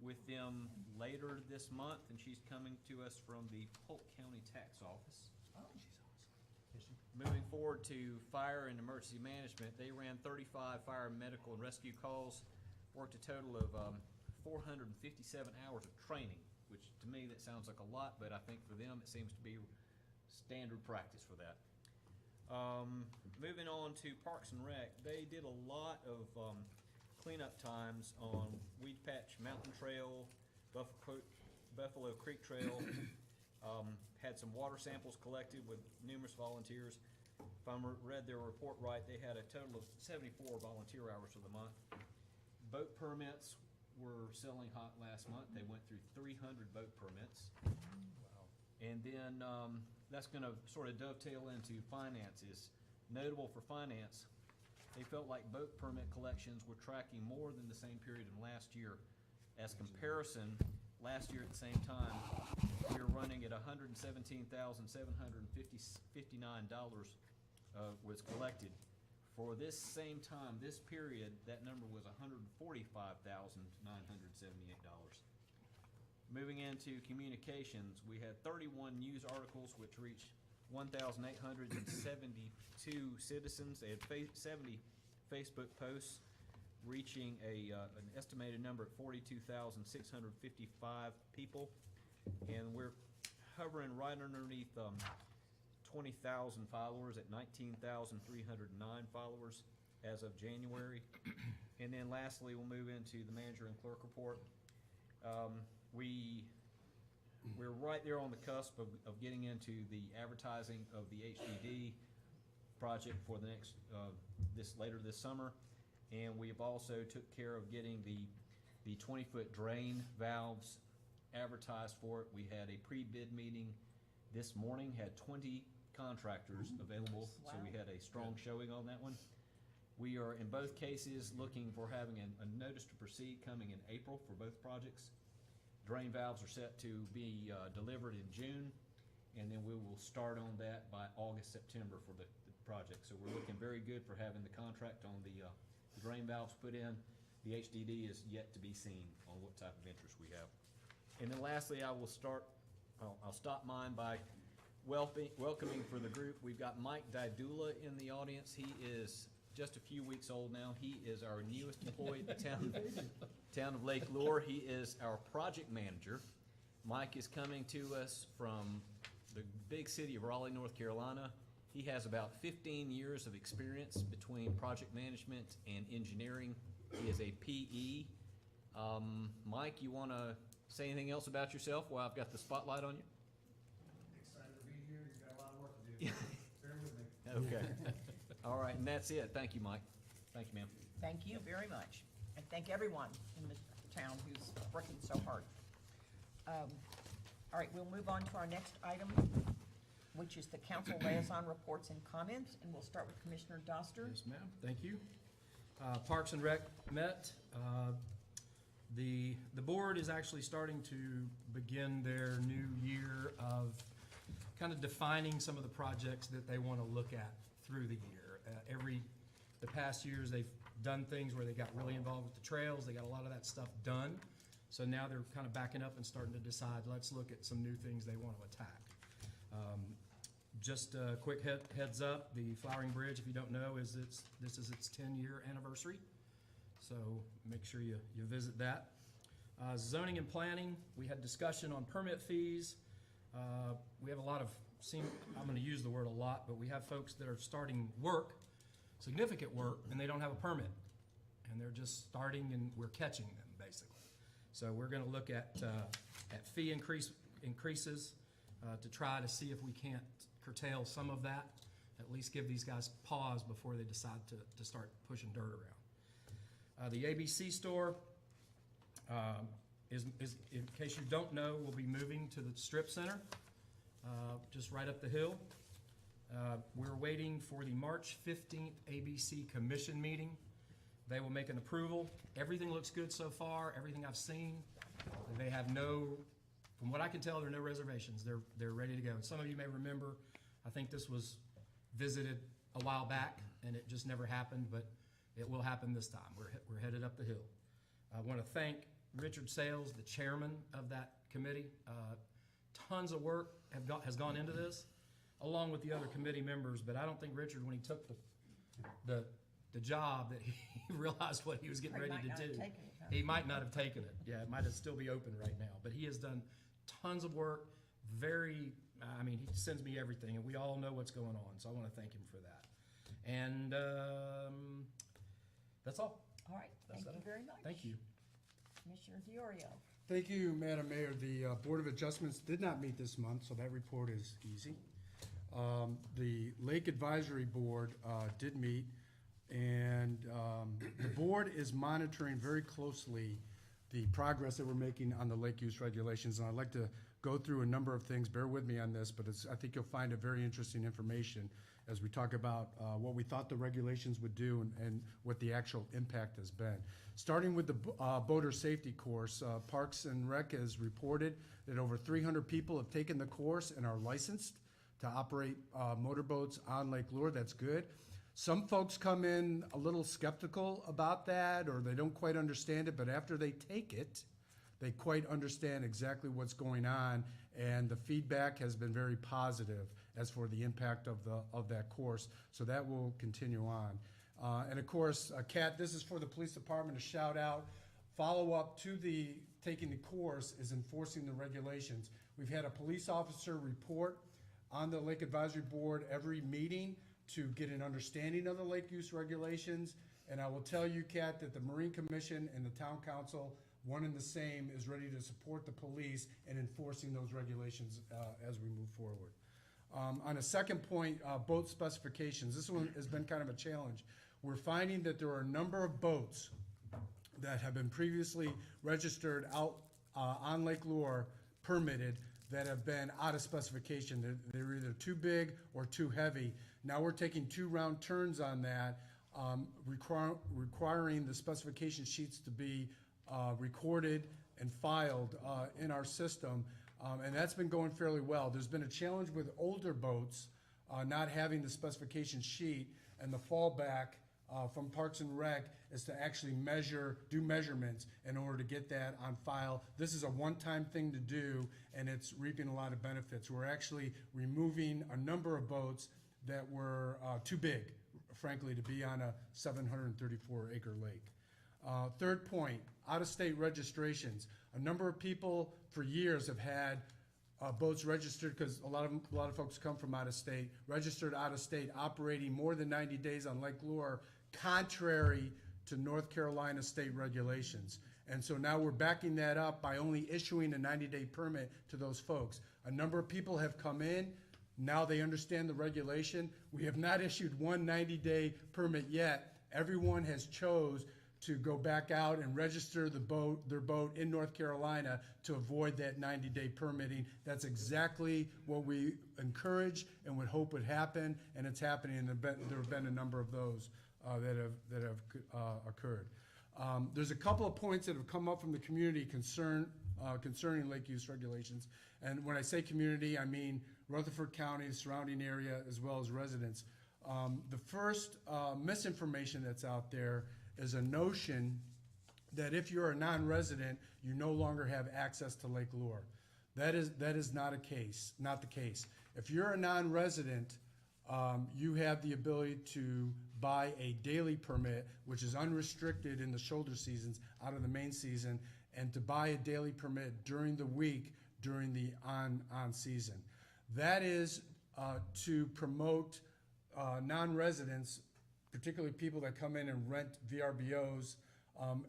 with them later this month, and she's coming to us from the Polk County Tax Office. Oh, she's awesome. Moving forward to fire and emergency management, they ran 35 fire, medical, and rescue calls, worked a total of 457 hours of training, which to me that sounds like a lot, but I think for them it seems to be standard practice for that. Moving on to Parks and Rec, they did a lot of cleanup times on Weed Patch Mountain Trail, Buffalo Creek Trail. Had some water samples collected with numerous volunteers. If I read their report right, they had a total of 74 volunteer hours for the month. Boat permits were selling hot last month. They went through 300 boat permits. Wow. And then that's gonna sort of dovetail into finances. Notable for finance, they felt like boat permit collections were tracking more than the same period in last year. As comparison, last year at the same time, we were running at $117,759 was collected. For this same time, this period, that number was $145,978. Moving into communications, we had 31 news articles which reached 1,872 citizens. They had 70 Facebook posts reaching an estimated number of 42,655 people. And we're hovering right underneath 20,000 followers at 19,309 followers as of January. And then lastly, we'll move into the manager and clerk report. We're right there on the cusp of getting into the advertising of the HDD project for the next, later this summer. And we've also took care of getting the 20-foot drain valves advertised for it. We had a pre-bid meeting this morning, had 20 contractors available, so we had a strong showing on that one. We are, in both cases, looking for having a notice to proceed coming in April for both projects. Drain valves are set to be delivered in June, and then we will start on that by August, September for the project. So we're looking very good for having the contract on the drain valves put in. The HDD is yet to be seen on what type of interest we have. And then lastly, I'll stop mine by welcoming for the group. We've got Mike Didula in the audience. He is just a few weeks old now. He is our newest employee at the town of Lake Lure. He is our project manager. Mike is coming to us from the big city of Raleigh, North Carolina. He has about 15 years of experience between project management and engineering. He is a PE. Mike, you want to say anything else about yourself while I've got the spotlight on you? Excited to be here. You've got a lot of work to do. Bear with me. Okay. All right, and that's it. Thank you, Mike. Thank you, ma'am. Thank you very much, and thank everyone in the town who's working so hard. All right, we'll move on to our next item, which is the council liaison reports and comments, and we'll start with Commissioner Doster. Yes, ma'am, thank you. Parks and Rec met. The board is actually starting to begin their new year of kind of defining some of the projects that they want to look at through the year. The past years, they've done things where they got really involved with the trails. They got a lot of that stuff done. So now they're kind of backing up and starting to decide, let's look at some new things they want to attack. Just a quick heads up, the Flowering Bridge, if you don't know, this is its 10-year anniversary. So make sure you visit that. Zoning and planning, we had discussion on permit fees. We have a lot of, I'm gonna use the word a lot, but we have folks that are starting work, significant work, and they don't have a permit. And they're just starting and we're catching them, basically. So we're gonna look at fee increases to try to see if we can't curtail some of that, at least give these guys pause before they decide to start pushing dirt around. The ABC store is, in case you don't know, will be moving to the Strip Center, just right up the hill. We're waiting for the March 15th ABC Commission meeting. They will make an approval. Everything looks good so far, everything I've seen. They have from what I can tell, there are no reservations. They're ready to go. And some of you may remember, I think this was visited a while back and it just never happened, but it will happen this time. We're headed up the hill. I want to thank Richard Sales, the chairman of that committee. Tons of work has gone into this, along with the other committee members, but I don't think Richard, when he took the job, that he realized what he was getting He ready might to not have do. taken it, huh? He might not have taken it. Yeah, it might still be open right now, but he has done tons of work, he sends me everything, and we all know what's going on, so I want to thank him for that. And that's all. All right, thank you very much. Thank you. Commissioner Diorio. Thank you, Madam Mayor. The Board of Adjustments did not meet this month, so that report is easy. The Lake Advisory Board did meet, and the board is monitoring very closely the progress that we're making on the lake use regulations, and I'd like to go through a number of things. Bear with me on this, but I think you'll find it very interesting information as we talk about what we thought the regulations would do and what the actual impact has been. Starting with the boater safety course, Parks and Rec has reported that over 300 people have taken the course and are licensed to operate motorboats on Lake Lure. That's good. Some folks come in a little skeptical about that, or they don't quite understand it, but after they take it, they quite understand exactly what's going on, and the feedback has been very positive as for the impact of that course. So that will continue on. And of course, Kat, this is for the police department, a shout out. Follow up to the taking the course is enforcing the regulations. We've had a police officer report on the Lake Advisory Board every meeting to get an understanding of the lake use regulations. And I will tell you, Kat, that the Marine Commission and the Town Council, one and the same, is ready to support the police in enforcing those regulations as we move forward. On a second point, boat specifications. This one has been kind of a challenge. We're finding that there are a number of boats that have been previously registered out on Lake Lure, permitted, that have been out of specification. They're either too big or too heavy. Now we're taking 2 round turns on that, requiring the specification sheets to be recorded and filed in our system, and that's been going fairly well. There's been a challenge with older boats not having the specification sheet, and the fallback from Parks and Rec is to actually do measurements in order to get that on file. This is a one-time thing to do, and it's reaping a lot of benefits. We're actually removing a number of boats that were too big, frankly, to be on a 734-acre lake. Third point, out-of-state registrations. A number of people for years have had boats registered, because a lot of folks come from out of state, registered out of state, operating more than 90 days on Lake Lure, contrary to North Carolina state regulations. And so now we're backing that up by only issuing a 90-day permit to those folks. A number of people have come in. Now they understand the regulation. We have not issued one 90-day permit yet. Everyone has chose to go back out and register their boat in North Carolina to avoid that 90-day permitting. That's exactly what we encourage and would hope would happen, and it's happening, and there have been a number of those that have occurred. There's a couple of points that have come up from the community concerning lake use regulations, and when I say community, I mean Rutherford County, the surrounding area, as well as residents. The first misinformation that's out there is a notion that if you're a non-resident, you no longer have access to Lake Lure. That is not the case. If you're a non-resident, you have the ability to buy a daily permit, which is unrestricted in the shoulder seasons out of the main season, and to buy a daily permit during the week during the on season. That is to promote non-residents, particularly people that come in and rent VRBOs,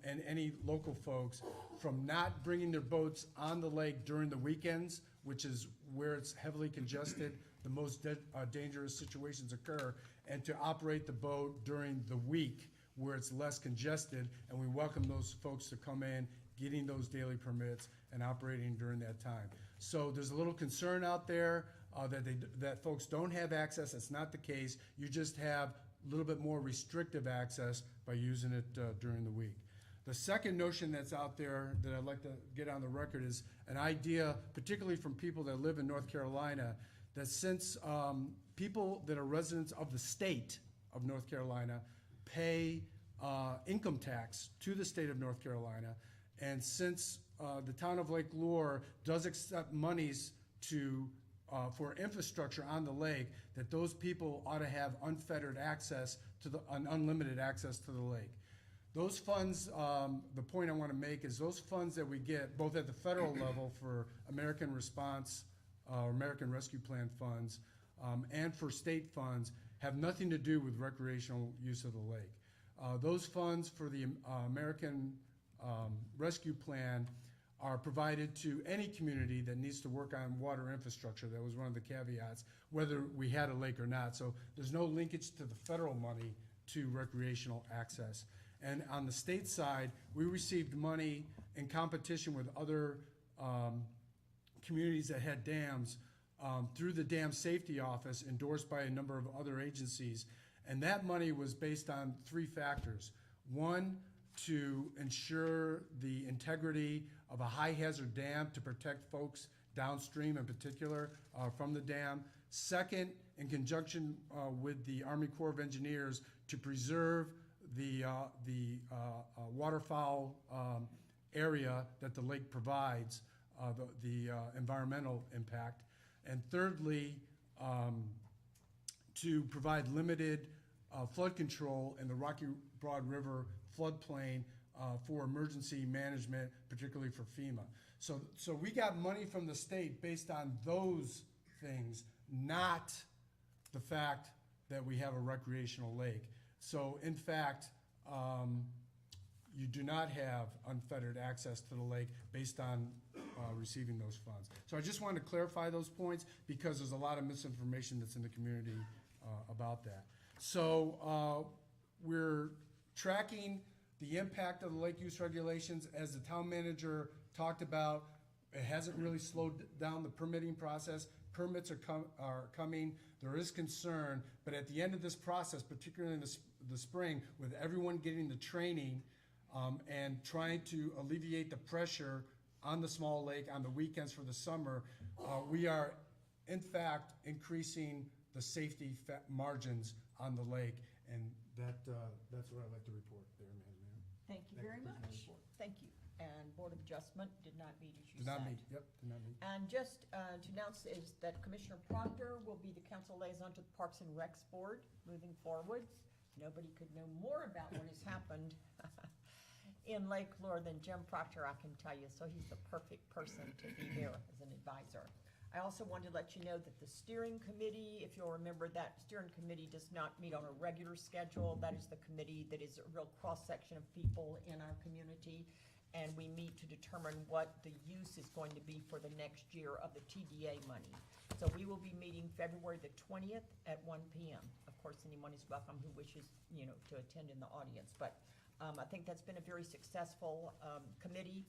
and any local folks, from not bringing their boats on the lake during the weekends, which is where it's heavily congested, the most dangerous situations occur, and to operate the boat during the week where it's less congested, and we welcome those folks to come in, getting those daily permits and operating during that time. So there's a little concern out there that folks don't have access. That's not the case. You just have a little bit more restrictive access by using it during the week. The second notion that's out there that I'd like to get on the record is an idea, particularly from people that live in North Carolina, that since people that are residents of the state of North Carolina pay income tax to the state of North Carolina, And since the town of Lake Lure does accept monies to, for infrastructure on the lake, that those people ought to have unfettered access to unlimited access to the lake. Those funds, the point I want to make is those funds that we get, both at the federal level for American Response, American Rescue Plan funds, and for state funds, have nothing to do with recreational use of the lake. Those funds for the American Rescue Plan are provided to any community that needs to work on water infrastructure. That was one of the caveats, whether we had a lake or not. So there's no linkage to the federal money to recreational access. And on the state side, we received money in competition with other communities that had dams through the Dam Safety Office, endorsed by a number of other agencies. And that money was based on 3 factors. One, to ensure the integrity of a high-hazard dam to protect folks downstream in particular from the dam. Second, in conjunction with the Army Corps of Engineers, to preserve the waterfowl area that the lake provides, the environmental impact. And thirdly, to provide limited flood control in the Rocky Broad River floodplain for emergency management, particularly for FEMA. So we got money from the state based on those things, not the fact that we have a recreational lake. So in fact, you do not have unfettered access to the lake based on receiving those funds. So I just wanted to clarify those points because there's a lot of misinformation that's in the community about that. So we're tracking the impact of the lake use regulations. As the town manager talked about, it hasn't really slowed down the permitting process. Permits are coming. There is concern, but at the end of this process, particularly in the spring, with everyone getting the training and trying to alleviate the pressure on the small lake on the weekends for the summer, we are in fact increasing the safety margins on the lake, and that's what I'd like to report there, Madam Mayor. Thank you very much. Thank you. And Board of Adjustment did not meet, as you said. Did not meet, yep, did not meet. And just to announce is that Commissioner Proctor will be the council liaison to the Parks and Recs Board moving forwards. Nobody could know more about what has happened in Lake Lure than Jim Proctor, I can tell you, so he's the perfect person to be there as an advisor. I also wanted to let you know that the steering committee, if you'll remember, that steering committee does not meet on a regular schedule. That is the committee that is a real cross-section of people in our community, and we meet to determine what the use is going to be for the next year of the TDA money. So we will be meeting February the 20th at 1 p.m. Of course, anyone is welcome who wishes, to attend in the audience, but I think that's been a very successful committee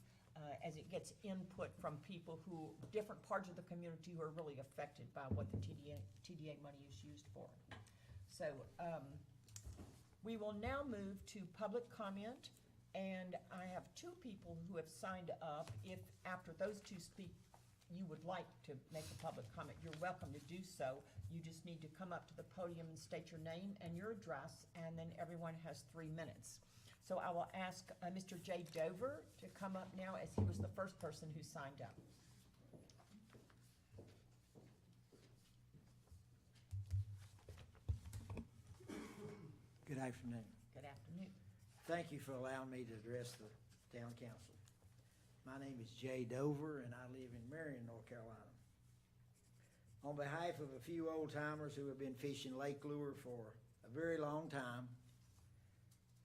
as it gets input from people who, different parts of the community who are really affected by what the TDA money is used for. So we will now move to public comment, and I have 2 people who have signed up. If after those 2 speak, you would like to make a public comment, you're welcome to do so. You just need to come up to the podium and state your name and your address, and then everyone has 3 minutes. So I will ask Mr. Jay Dover to come up now, as he was the first person who signed up. Good afternoon. Good afternoon. Thank you for allowing me to address the town council. My name is Jay Dover, and I live in Marion, North Carolina. On behalf of a few old timers who have been fishing Lake Lure for a very long time,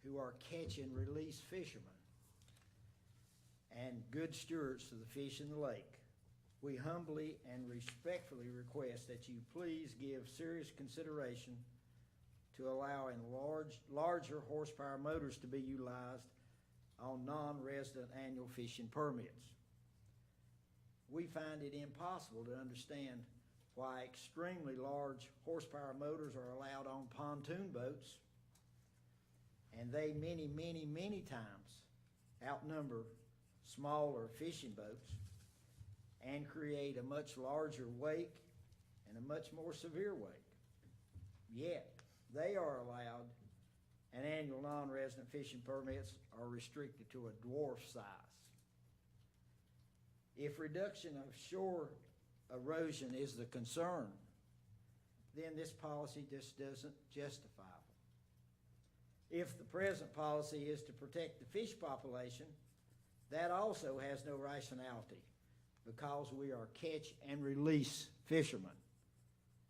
who are catch and release fishermen and good stewards to the fish in the lake, we humbly and respectfully request that you please give serious consideration to allowing larger horsepower motors to be utilized on non-resident annual fishing permits. We find it impossible to understand why extremely large horsepower motors are allowed on pontoon boats, and they many times outnumber smaller fishing boats and create a much larger wake and a much more severe wake. Yet, they are allowed, and annual non-resident fishing permits are restricted to a dwarf size. If reduction of shore erosion is the concern, then this policy just doesn't justify it. If the present policy is to protect the fish population, that also has no rationality because we are catch and release fishermen.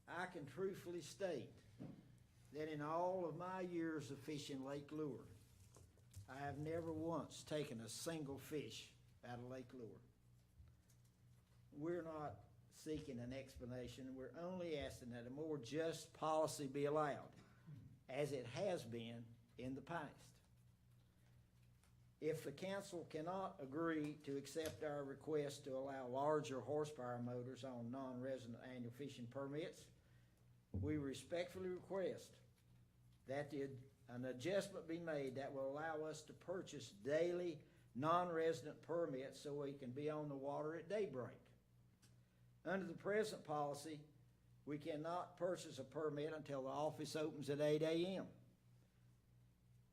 I can truthfully state that in all of my years of fishing Lake Lure, I have never once taken a single fish out of Lake Lure. We're not seeking an explanation. We're only asking that a more just policy be allowed, as it has been in the past. If the council cannot agree to accept our request to allow larger horsepower motors on non-resident annual fishing permits, we respectfully request that an adjustment be made that will allow us to purchase daily non-resident permits so we can be on the water at daybreak. Under the present policy, we cannot purchase a permit until the office opens at 8 a.m.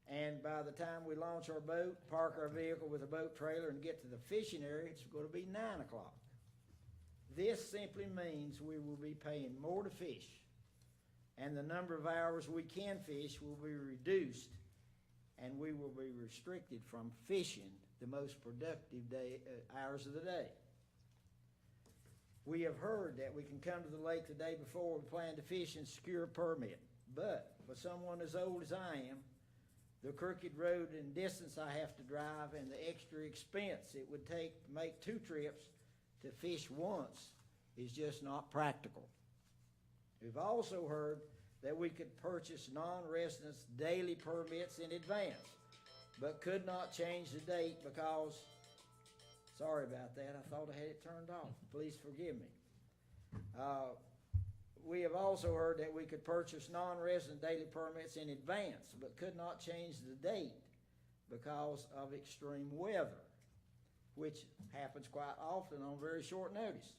And by the time we launch our boat, park our vehicle with a boat trailer and get to the fishing area, it's going to be 9 o'clock. This simply means we will be paying more to fish, and the number of hours we can fish will be reduced, and we will be restricted from fishing the most productive hours of the day. We have heard that we can come to the lake the day before we plan to fish and secure a permit, but for someone as old as I am, the crooked road and distance I have to drive and the extra expense it would take to make 2 trips to fish once is just not practical. We've also heard that we could purchase non-residents daily permits in advance, but could not change the date because, sorry about that, I thought I had it turned off. Please forgive me. We have also heard that we could purchase non-resident daily permits in advance, but could not change the date because of extreme weather, which happens quite often on very short notice.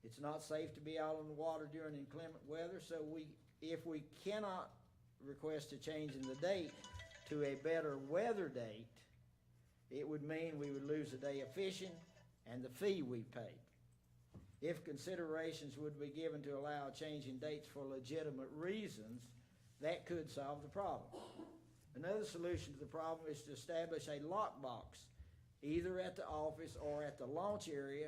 It's not safe to be out on the water during inclement weather, so if we cannot request a change in the date to a better weather date, it would mean we would lose a day of fishing and the fee we paid. If considerations would be given to allow a change in dates for legitimate reasons, that could solve the problem. Another solution to the problem is to establish a lockbox, either at the office or at the launch area,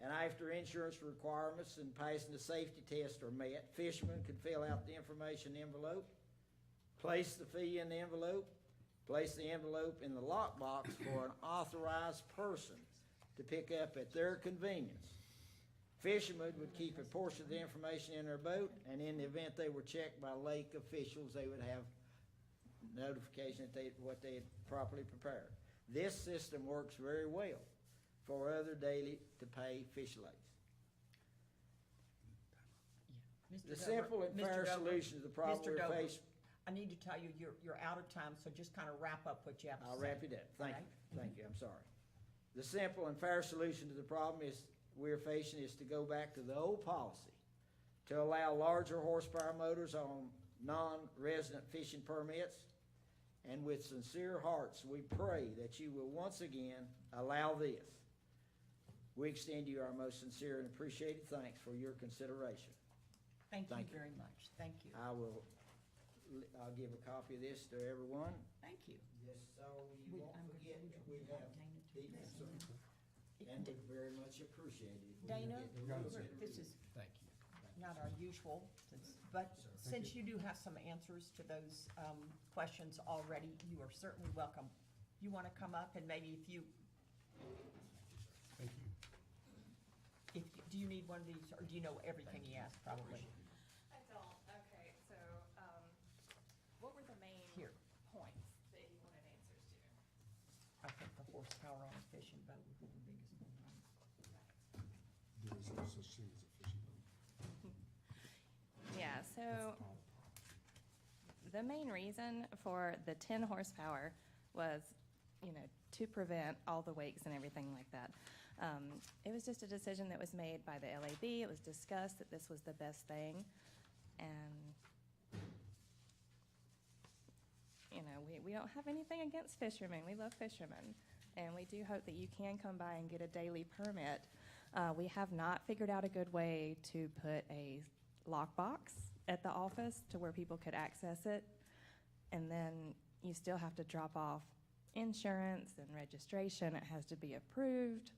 and after insurance requirements and passing the safety test are met, fishermen could fill out the information envelope, place the fee in the envelope, place the envelope in the lockbox for an authorized person to pick up at their convenience. Fishermen would keep a portion of the information in their boat, and in the event they were checked by lake officials, they would have notification that what they had properly prepared. This system works very well for other daily to pay fish lakes. The simple and fair solution to the problem Mr. we're Dover, faced. I need to tell you, you're out of time, so just kind of wrap up what you have to say. I'll wrap it up. Thank All you. Thank you. I'm sorry. The simple and fair solution to the problem we're facing is to go back to the old policy to allow larger horsepower motors on non-resident fishing permits. And with sincere hearts, we pray that you will once again allow this. We extend you our most sincere and appreciated thanks for your consideration. Thank you Thank you. very much. Thank you. I'll give a copy of this to everyone. Thank you. Just so you won't I'm forget gonna- that we have deep concern. And we very much appreciate it. if we Dana, get the this is Thank you. not our usual, but since you do have some answers to those questions already, you are certainly welcome. You want to come up and maybe Thank you. do you need one of these, or do you know everything he asked probably? I don't, okay, so, what were the main Here. points that you wanted answers to? I think the horsepower on a fishing boat would be the biggest one. There is no such thing as a fishing boat. Yeah, so the main reason for the 10 horsepower was, to prevent all the wakes and everything like that. It was just a decision that was made by the LAB. It was discussed that this was the best thing. And, we don't have anything against fishermen. We love fishermen. and we do hope that you can come by and get a daily permit. We have not figured out a good way to put a lockbox at the office to where people could access it. And then you still have to drop off insurance and registration. It has to be approved.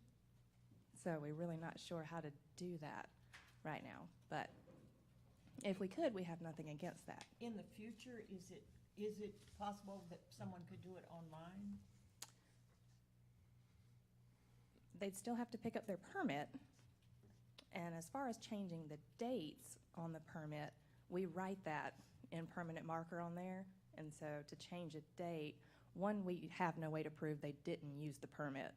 So we're really not sure how to do that right now. But if we could, we have nothing against that. In the future, is it possible that someone could do it online? They'd still have to pick up their permit. And as far as changing the dates on the permit, we write that in permanent marker on there. And so to change a date, one, we have no way to prove they didn't use the permit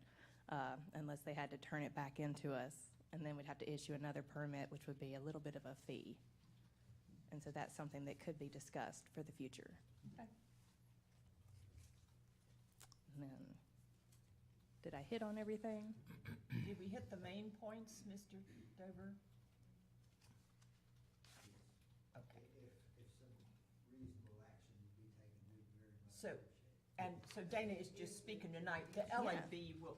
unless they had to turn it back into us. And then we'd have to issue another permit, which would be a little bit of a fee. And so that's something that could be discussed for the future. Okay. And then, did I hit on everything? Did we hit the main points, Mr. Dover? Okay. If some reasonable action would be taken, we'd very much So, appreciate it. and so Dana is just speaking tonight. The LAB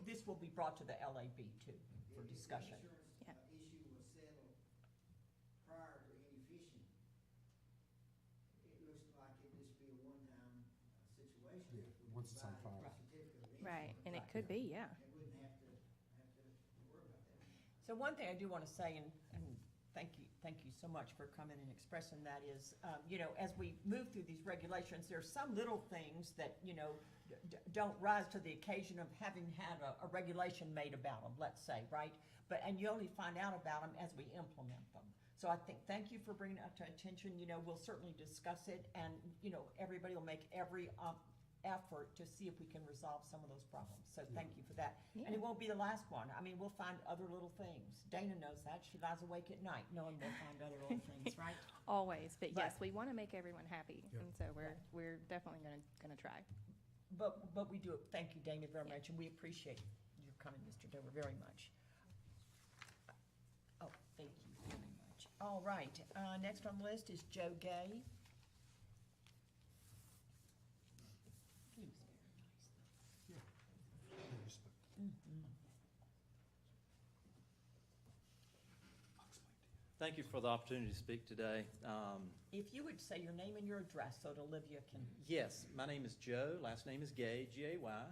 this will be brought to the LAB too, for discussion. If the Yeah. insurance issue was settled prior to any fishing, it looks like it'd just be a one-time situation. Yeah, if we once it's on provided file. a certificate of Right, insurance. and it could be, yeah. And wouldn't have to worry about that. So one thing I do want to say, and thank you so much for coming and expressing that is, as we move through these regulations, there's some little things that, don't rise to the occasion of having had a regulation made about them, let's say, right? And you only find out about them as we implement them. So I think, thank you for bringing it to attention. We'll certainly discuss it, and, everybody will make every effort to see if we can resolve some of those problems. So thank you for that. And Yeah. it won't be the last one. I mean, we'll find other little things. Dana knows that. She lies awake at night knowing we'll find other little things, right? Always, but yes, But- we want to make everyone happy, Yep. and so we're definitely gonna try. But we do, thank you, Dana, very Yeah. much, and we appreciate your coming, Mr. Dover, very much. Oh, thank you very much. All right, next on the list is Joe Gay. He was very nice. Thank you for the opportunity to speak today. If you would say your name and your address so that Olivia can, Yes, my name is Joe, last name is Gay, G-A-Y,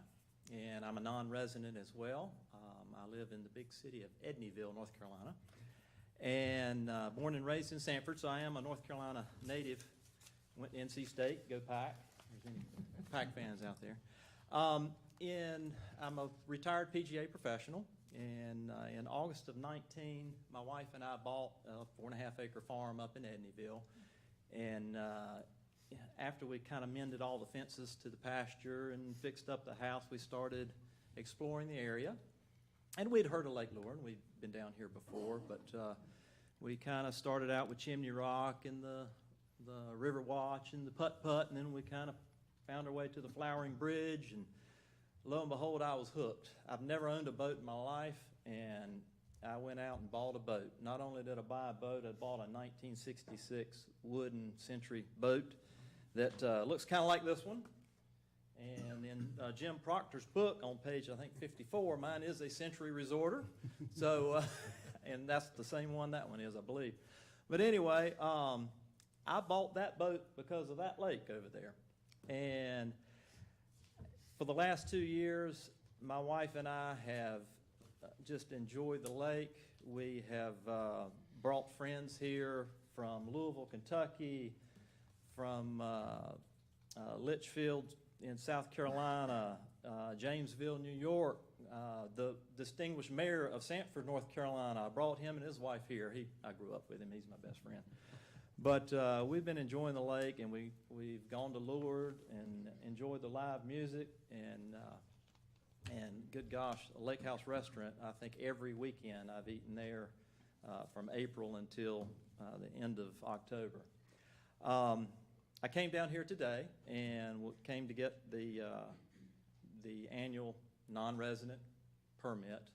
and I'm a non-resident as well. I live in the big city of Edneyville, North Carolina, and born and raised in Sanford, so I am a North Carolina native. Went to NC State, go Pack. If there's any Pack fans out there. I'm a retired PGA professional. And in August of 19, my wife and I bought a 4.5 acre farm up in Edneyville. And after we kind of mended all the fences to the pasture and fixed up the house, we started exploring the area. And we'd heard of Lake Lure, and we'd been down here before, but we kind of started out with Chimney Rock and the River Watch and the Putt-Putt, and then we kind of found our way to the Flowering Bridge, and lo and behold, I was hooked. I've never owned a boat in my life, and I went out and bought a boat. Not only did I buy a boat, I bought a 1966 wooden Century boat that looks kind of like this one. And in Jim Proctor's book on page, I think, 54, mine is a Century Resorter. So, and that's the same one that one is, I believe. But anyway, I bought that boat because of that lake over there. And for the last 2 years, my wife and I have just enjoyed the lake. We have brought friends here from Louisville, Kentucky, from Litchfield in South Carolina, Jamesville, New York, the distinguished mayor of Sanford, North Carolina. I brought him and his wife here. I grew up with him. He's my best friend. But we've been enjoying the lake, and we've gone to Lourdes and enjoyed the live music, and good gosh, a Lake House restaurant. I think every weekend I've eaten there from April until the end of October. I came down here today and came to get the annual non-resident permit,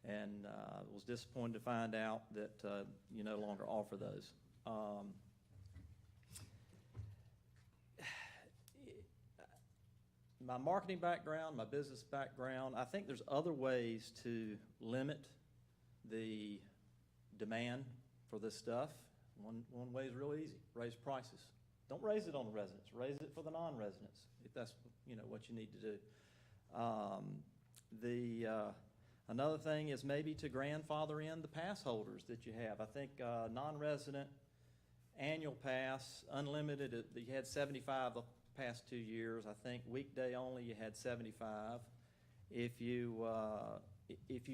and was disappointed to find out that you no longer offer those. my marketing background, my business background, I think there's other ways to limit the demand for this stuff. One way is real easy, raise prices. Don't raise it on the residents, raise it for the non-residents, if that's, what you need to do. Another thing is maybe to grandfather in the pass holders that you have. I think non-resident annual pass, unlimited, you had 75 the past 2 years. I think weekday only, you had 75. If you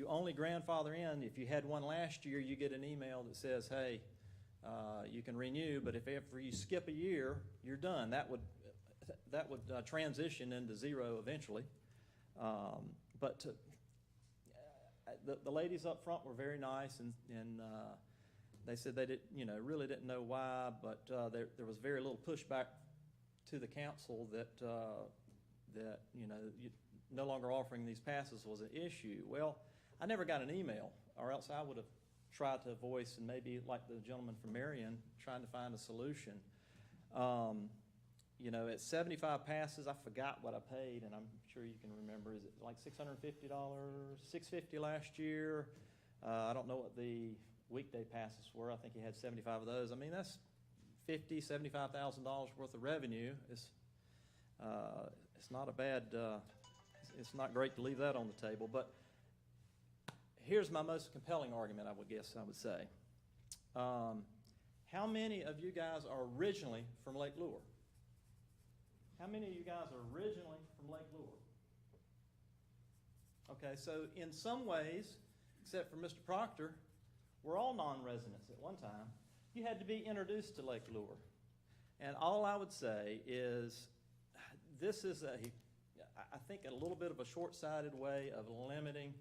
only grandfather in, if you had one last year, you get an email that says, hey, you can renew, but if ever you skip a year, you're done. That would transition into zero eventually. But the ladies up front were very nice, and they said they really didn't know why, but there was very little pushback to the council that no longer offering these passes was an issue. Well, I never got an email, or else I would have tried to voice, and maybe like the gentleman from Marion, trying to find a solution. At 75 passes, I forgot what I paid, and I'm sure you can remember. Is it like $650, $650 last year? I don't know what the weekday passes were. I think he had 75 of those. I mean, that's $50,000, $75,000 worth of revenue. It's not a bad. It's not great to leave that on the table, but here's my most compelling argument, I would say. How many of you guys are originally from Lake Lure? How many of you guys are originally from Lake Lure? Okay, so in some ways, except for Mr. Proctor, we're all non-residents at one time. You had to be introduced to Lake Lure. And all I would say is this is I think a little bit of a short-sighted way of limiting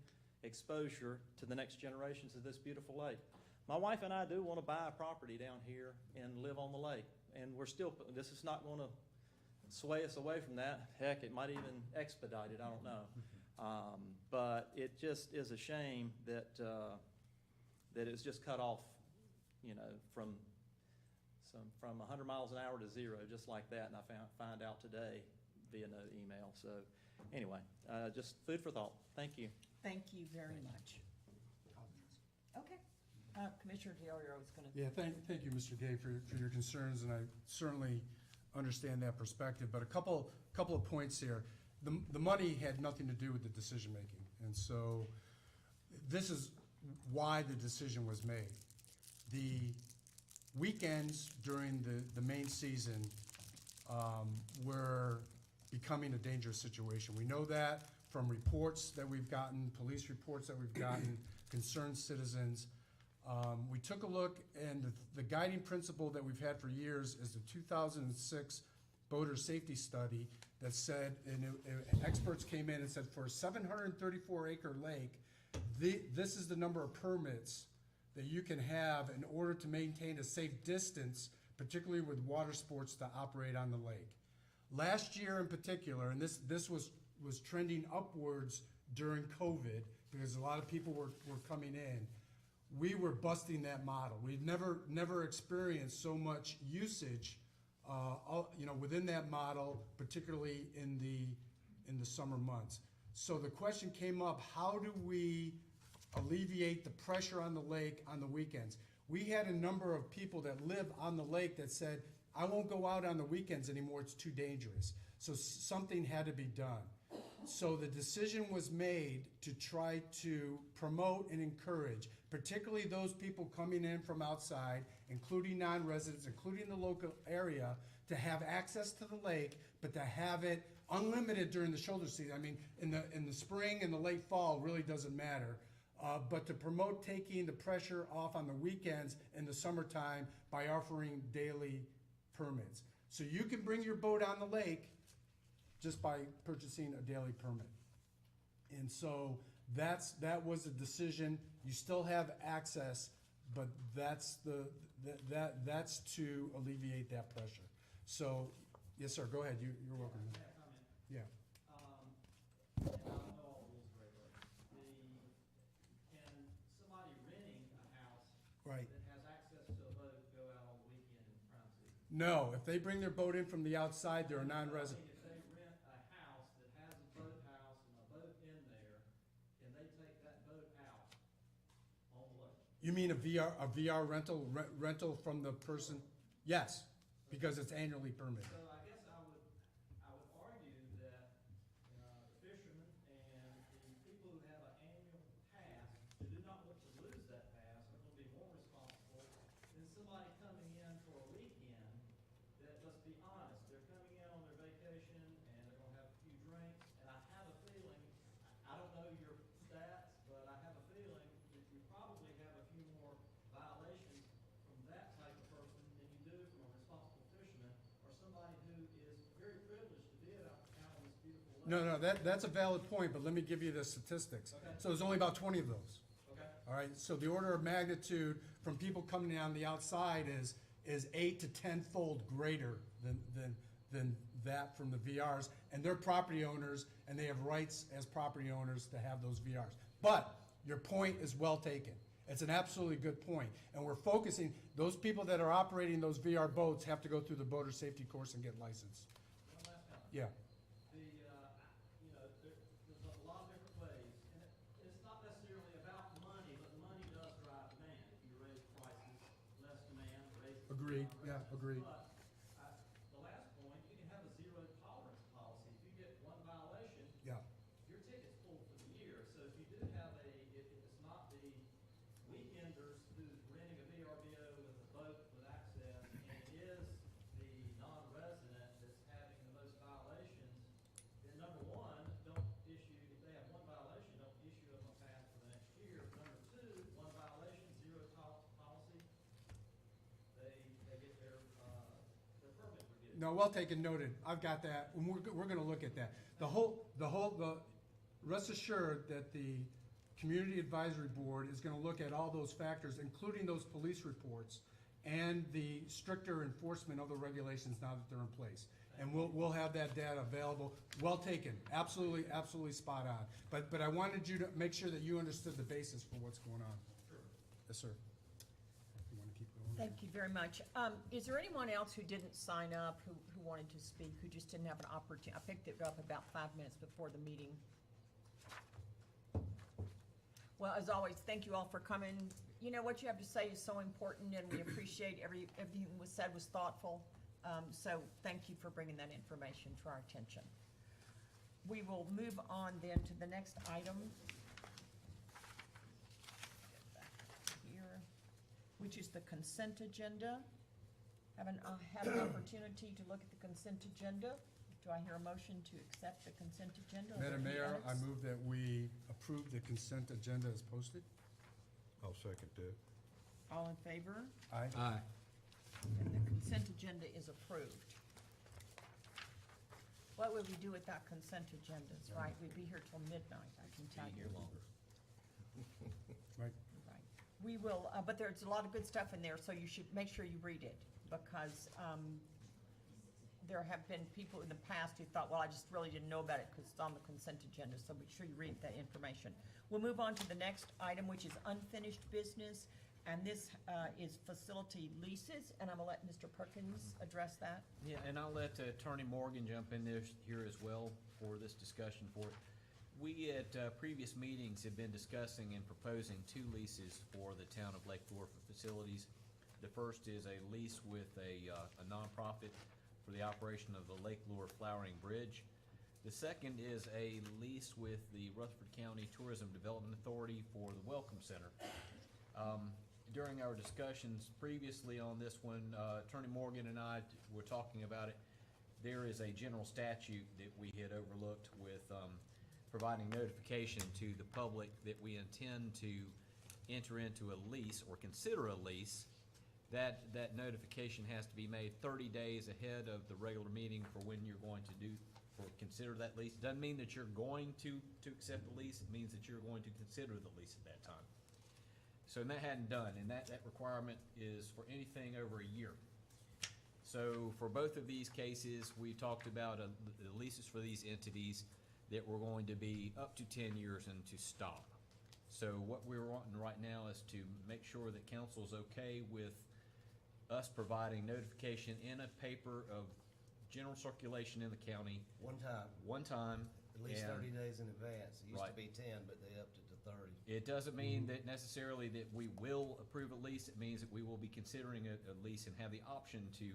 exposure to the next generations of this beautiful lake. My wife and I do want to buy a property down here and live on the lake. And this is not going to sway us away from that. Heck, it might even expedite it, I don't know. But it just is a shame that it's just cut off, from 100 miles an hour to zero, just like that. And I find out today via no email. So anyway, just food for thought. Thank you. Thank you very much. Okay. Commissioner DeLauro is going to. Yeah, thank you, Mr. Gay, for your concerns, and I certainly understand that perspective. But a couple of points here. The money had nothing to do with the decision making, and so this is why the decision was made. The weekends during the main season were becoming a dangerous situation. We know that from reports that we've gotten, police reports that we've gotten, concerned citizens. We took a look, and the guiding principle that we've had for years is the 2006 boater safety study that said, and experts came in and said, for a 734-acre lake, this is the number of permits that you can have in order to maintain a safe distance, particularly with water sports to operate on the lake. Last year in particular, and this was trending upwards during COVID because a lot of people were coming in, we were busting that model. We'd never experienced so much usage within that model, particularly in the summer months. So the question came up, how do we alleviate the pressure on the lake on the weekends? We had a number of people that live on the lake that said, I won't go out on the weekends anymore, it's too dangerous. So something had to be done. So the decision was made to try to promote and encourage, particularly those people coming in from outside, including non-residents, including the local area, to have access to the lake, but to have it unlimited during the shoulder season. I mean, in the spring and the late fall, really doesn't matter. But to promote taking the pressure off on the weekends in the summertime by offering daily permits. So you can bring your boat on the lake just by purchasing a daily permit. And so that was a decision. You still have access, but that's to alleviate that pressure. So, yes, sir, go ahead. You're welcome. Yeah. I don't know all the rules very well. Can somebody renting a house Right. that has access to a boat go out on the weekend in prime season? No, if they bring their boat in from the outside, they're a non-resident. If they rent a house that You mean a VR rental from the person? Yes, because it's annually permitted. So I guess I would argue that the fishermen and the people who have an annual pass, who do not want to lose that pass, are gonna be more responsible than somebody coming in for a weekend that, let's be honest, they're coming in on their vacation and they're gonna have a few drinks, and I have a feeling, I don't know your stats, but I have a feeling that you probably have a few more violations from that type of person than you do from a responsible fisherman or somebody who is very privileged to be out on this beautiful lake. No, that's a valid point, but let me give you the statistics. Okay. So there's only about 20 of those. Okay? All right, so the order of magnitude from people coming in on the outside is 8 to 10-fold greater than that from the VRs. And they're property owners, and they have rights as property owners to have those VRs. But your point is well taken. It's an absolutely good point. And we're focusing, those people that are operating those VR boats have to go through the boater safety course and get licensed. One last comment. Yeah. There's a lot of different ways, and it's not necessarily about money, but money does drive demand. If you raise prices, less demand, raise. Agreed, yeah, agreed. But, the last point, you can have a zero tolerance policy. If you get one violation, Yeah. your ticket's full for the year. So if you do have if it's not the weekenders who's renting a VRBO with a boat with access, and it is the non-resident that's having the most violations, then number one, don't issue, if they have one violation, don't issue them a pass for the next year. Number two, one violation, zero tolerance policy, they get their permit reviewed. No, well taken, noted. I've got that, and we're gonna look at that. Rest assured that the Community Advisory Board is gonna look at all those factors, including those police reports and the stricter enforcement of the regulations now that they're in place. And we'll have that data available. Well taken, absolutely spot on. But I wanted you to make sure that you understood the basis for what's going on. Sure. Yes, sir. You wanna keep going? Thank you very much. Is there anyone else who didn't sign up, who wanted to speak, who just didn't have an opportunity? I picked it up about 5 minutes before the meeting. Well, as always, thank you all for coming. You know, what you have to say is so important, and we appreciate everything was said was thoughtful. So thank you for bringing that information to our attention. We will move on then to the next item. Get back here, which is the consent agenda. Haven't had an opportunity to look at the consent agenda. Do I hear a motion to accept the consent agenda? Are there Madam any Mayor, I edits? move that we approve the consent agenda as posted. I'll second that. All in favor? Aye. Aye. And the consent agenda is approved. What would we do without consent agendas, right? We'd be here till midnight, I can tell you. Right. Right. We will, but there's a lot of good stuff in there, so you should make sure you read it, because there have been people in the past who thought, well, I just really didn't know about it because it's on the consent agenda, so make sure you read that information. We'll move on to the next item, which is unfinished business, and this is facility leases, and I'm gonna let Mr. Perkins address that. Yeah, and I'll let Attorney Morgan jump in there here as well for this discussion for it. We at previous meetings have been discussing and proposing 2 leases for the town of Lake Lure for facilities. The first is a lease with a nonprofit for the operation of the Lake Lure Flowering Bridge. The second is a lease with the Rutherford County Tourism Development Authority for the Welcome Center. During our discussions previously on this one, Attorney Morgan and I were talking about it. There is a general statute that we had overlooked with providing notification to the public that we intend to enter into a lease or consider a lease. That notification has to be made 30 days ahead of the regular meeting for when you're going to consider that lease. Doesn't mean that you're going to accept the lease, it means that you're going to consider the lease at that time. So that hadn't done, and that requirement is for anything over a year. So for both of these cases, we talked about the leases for these entities that were going to be up to 10 years and to stop. So what we're wanting right now is to make sure that council's okay with us providing notification in a paper of general circulation in the county, One time, one time. at least and- 30 days in advance. It used to Right. be 10, but they upped it to 30. It doesn't mean that necessarily that we will approve a lease. It means that we will be considering a lease and have the option to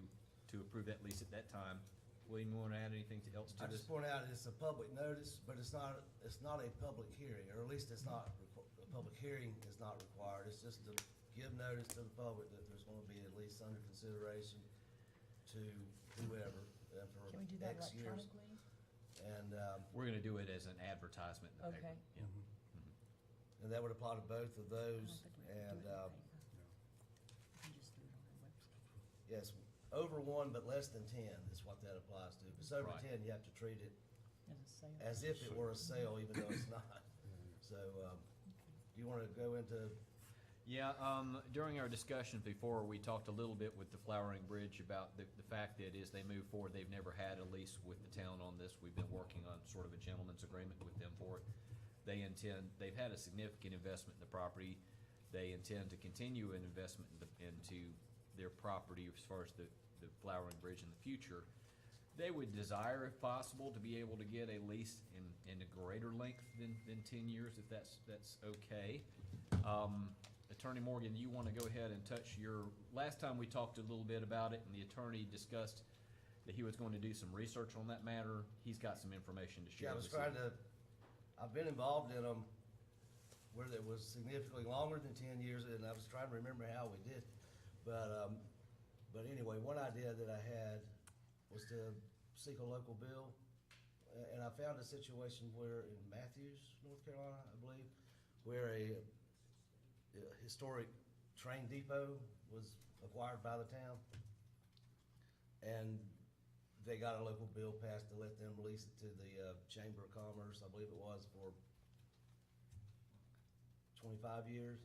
approve that lease at that time. William, you want to add anything else to I this? just point out, it's a public notice, but it's not a public hearing, or at least it's not, a public hearing is not required. It's just to give notice to the public that there's gonna be a lease under consideration to whoever, for Can we do that X years. electronically? And, We're going to do it as an advertisement in the paper. Okay. Yeah. and that would apply to both of those, and, yes, over one but less than 10 is what that applies to. If it's over Right. 10, you have to treat it As a sale. as if it were a sale, even though it's not. So, do you wanna go into, Yeah, during our discussion before, we talked a little bit with the Flowering Bridge about the fact that as they move forward, they've never had a lease with the town on this. We've been working on sort of a gentleman's agreement with them for it. They've had a significant investment in the property. They intend to continue an investment into their property as far as the Flowering Bridge in the future. They would desire, if possible, to be able to get a lease in a greater length than 10 years, if that's okay. Attorney Morgan, you want to go ahead and touch last time we talked a little bit about it, and the attorney discussed that he was going to do some research on that matter. He's got some information to share. I was this trying evening. I've been involved in them where it was significantly longer than 10 years, and I was trying to remember how we did. But anyway, one idea that I had was to seek a local bill. And I found a situation where in Matthews, North Carolina, I believe, where a historic train depot was acquired by the town. And they got a local bill passed to let them lease it to the Chamber of Commerce, I believe it was, for 25 years.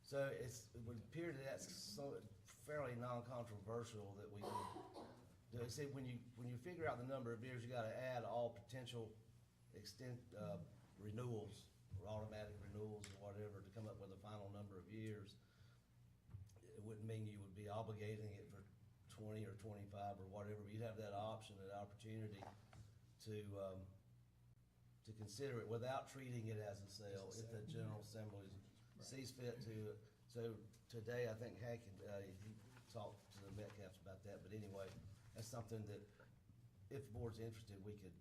So it would appear that that's fairly non-controversial that we could do. See, when you figure out the number of years, you gotta add all potential renewals, or automatic renewals or whatever, to come up with a final number of years. It wouldn't mean you would be obligating it for 20 or 25 or whatever. You'd have that option, that opportunity to consider it without treating it as a sale if the General Assembly sees fit to. So today, I think Hank, he talked to the Metcalfs about that, but anyway, that's something that if the board's interested, we could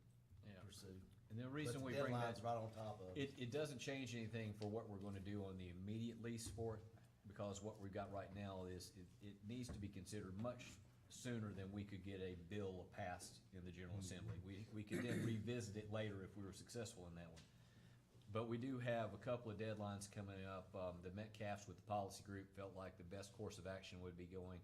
Yeah. pursue. And the reason But we the bring that. deadline's right on top of it. It doesn't change anything for what we're gonna do on the immediate lease for it, because what we've got right now is, it needs to be considered much sooner than we could get a bill passed in the General Assembly. We could then revisit it later if we were successful in that one. But we do have a couple of deadlines coming up. The Metcalfs with the policy group felt like the best course of action would be going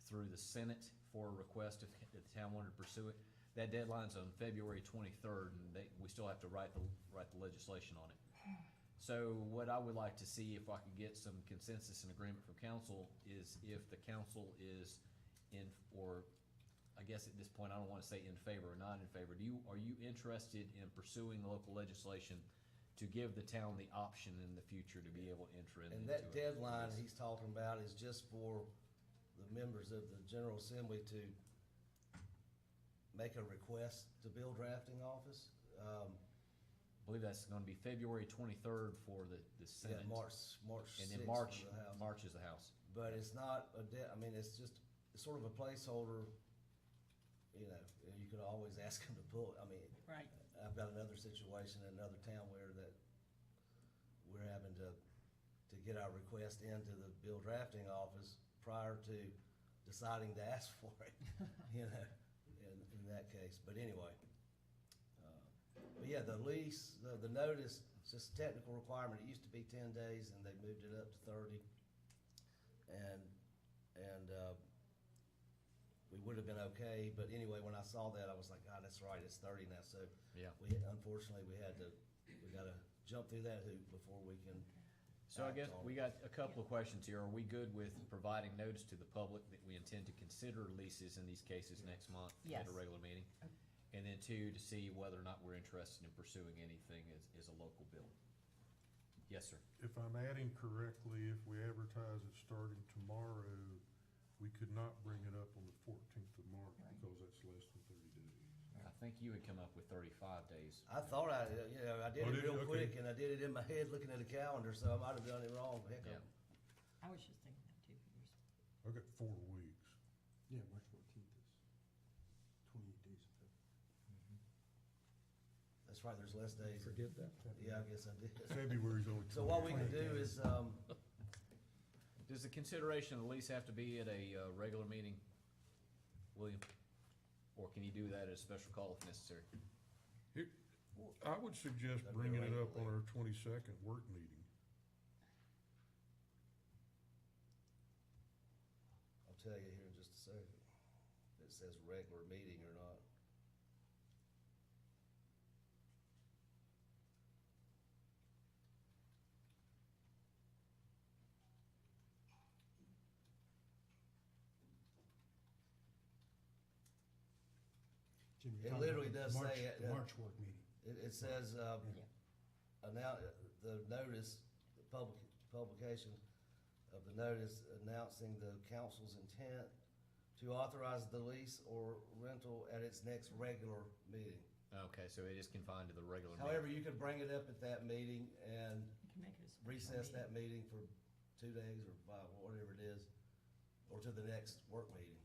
through the Senate for a request if the town wanted to pursue it. That deadline's on February 23rd, and we still have to write the legislation on it. So what I would like to see, if I could get some consensus and agreement from council, is if the council is in, or I guess at this point, I don't wanna say in favor or not in favor. Are you interested in pursuing local legislation to give the town the option in the future to be able to enter into it? And that deadline he's talking about is just for the members of the General Assembly to make a request to bill drafting office. I believe that's gonna be February 23rd for the Yeah, Senate. March And 6th then for March the House. is the House. But it's not I mean, it's just, it's sort of a placeholder, you know, you could always ask them to pull it. I mean, Right. I've got another situation in another town where we're having to get our request into the bill drafting office prior to deciding to ask for it, you know, in that case. But anyway, but yeah, the lease, the notice, it's just a technical requirement. It used to be 10 days and they moved it up to 30. And we would have been okay, but anyway, when I saw that, I was like, God, that's right, it's 30 now. So Yeah. unfortunately, we gotta jump through that hoop before we can. So I guess act on we it. got a couple of questions here. Are we good with providing notice to the public that we intend to consider leases in these cases next month at Yes. a regular meeting? And then two, to see whether or not we're interested in pursuing anything as a local bill. Yes, sir. If I'm adding correctly, if we advertise it starting tomorrow, we could not bring it up on the 14th of March Right. because that's less than 30 days. I think you had come up with 35 days. I thought I did Oh, it did you? real Okay. quick, and I did it in my head looking at the calendar, so I might have done it wrong. Heck, Yeah. I was just thinking that too. I got 4 weeks. Yeah, March 14th is 28 days ago. That's right, there's less days. Forget that. Yeah, I guess I did. February's only 20. So what we can do is, Does the consideration of the lease have to be at a regular meeting, William? Or can you do that at a special call if necessary? I would suggest That'd be bringing it right. up on our 22nd work meeting. I'll tell you here in just a second, if it says regular meeting or not. Jim, you're It talking literally about does March- say it, the March work meeting. It says, the notice, the publication of the notice announcing the council's intent to authorize the lease or rental at its next regular meeting. Okay, so it is confined to the regular meeting. However, you could bring it up at that meeting and You can make it a special recess meeting. that meeting for 2 days or 5, whatever it is, or to the next work meeting.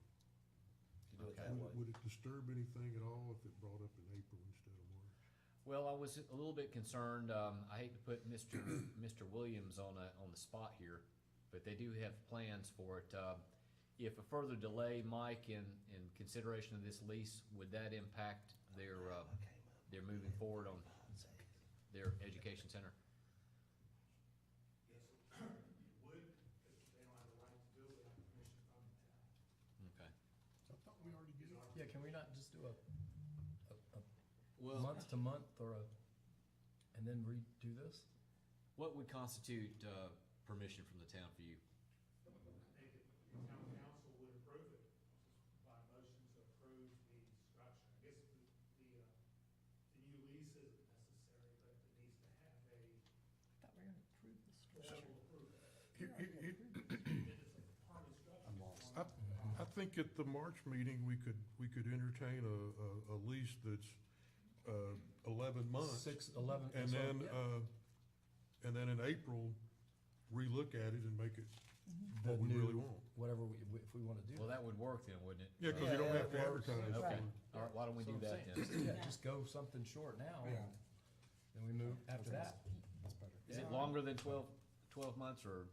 You do it that way. Would it disturb anything at all if it brought up in April instead of March? Well, I was a little bit concerned, I hate to put Mr. Williams on the spot here, but they do have plans for it. If a further delay, Mike, in consideration of this lease, would that impact their moving forward on their education center? Yes, it would, because they don't have the right to do it without permission from the town. Okay. I thought we already did. Yeah, can we not just do a Well, month to month or and then redo this? what would constitute permission from the town for you? I think if the town council would approve it, by motion to approve the structure. I guess the new lease isn't necessary, but it needs to have a I thought we were gonna approve the structure. level approval. Here- here- here- If it's a permanent structure. I'm lost. I think at the March meeting, we could entertain a lease that's 11 months. 6, 11. And so, then, yeah. and then in April, relook at it and make it The what we new- really want. Whatever if we wanna do. Well, that would work then, wouldn't it? Yeah, because you don't Yeah, have to that works. advertise. Okay, for- all right, why don't we do That's what that I'm saying. then? Yeah, just go something short now. Yeah. Then we move after that. That's better. Is it longer than 12 months or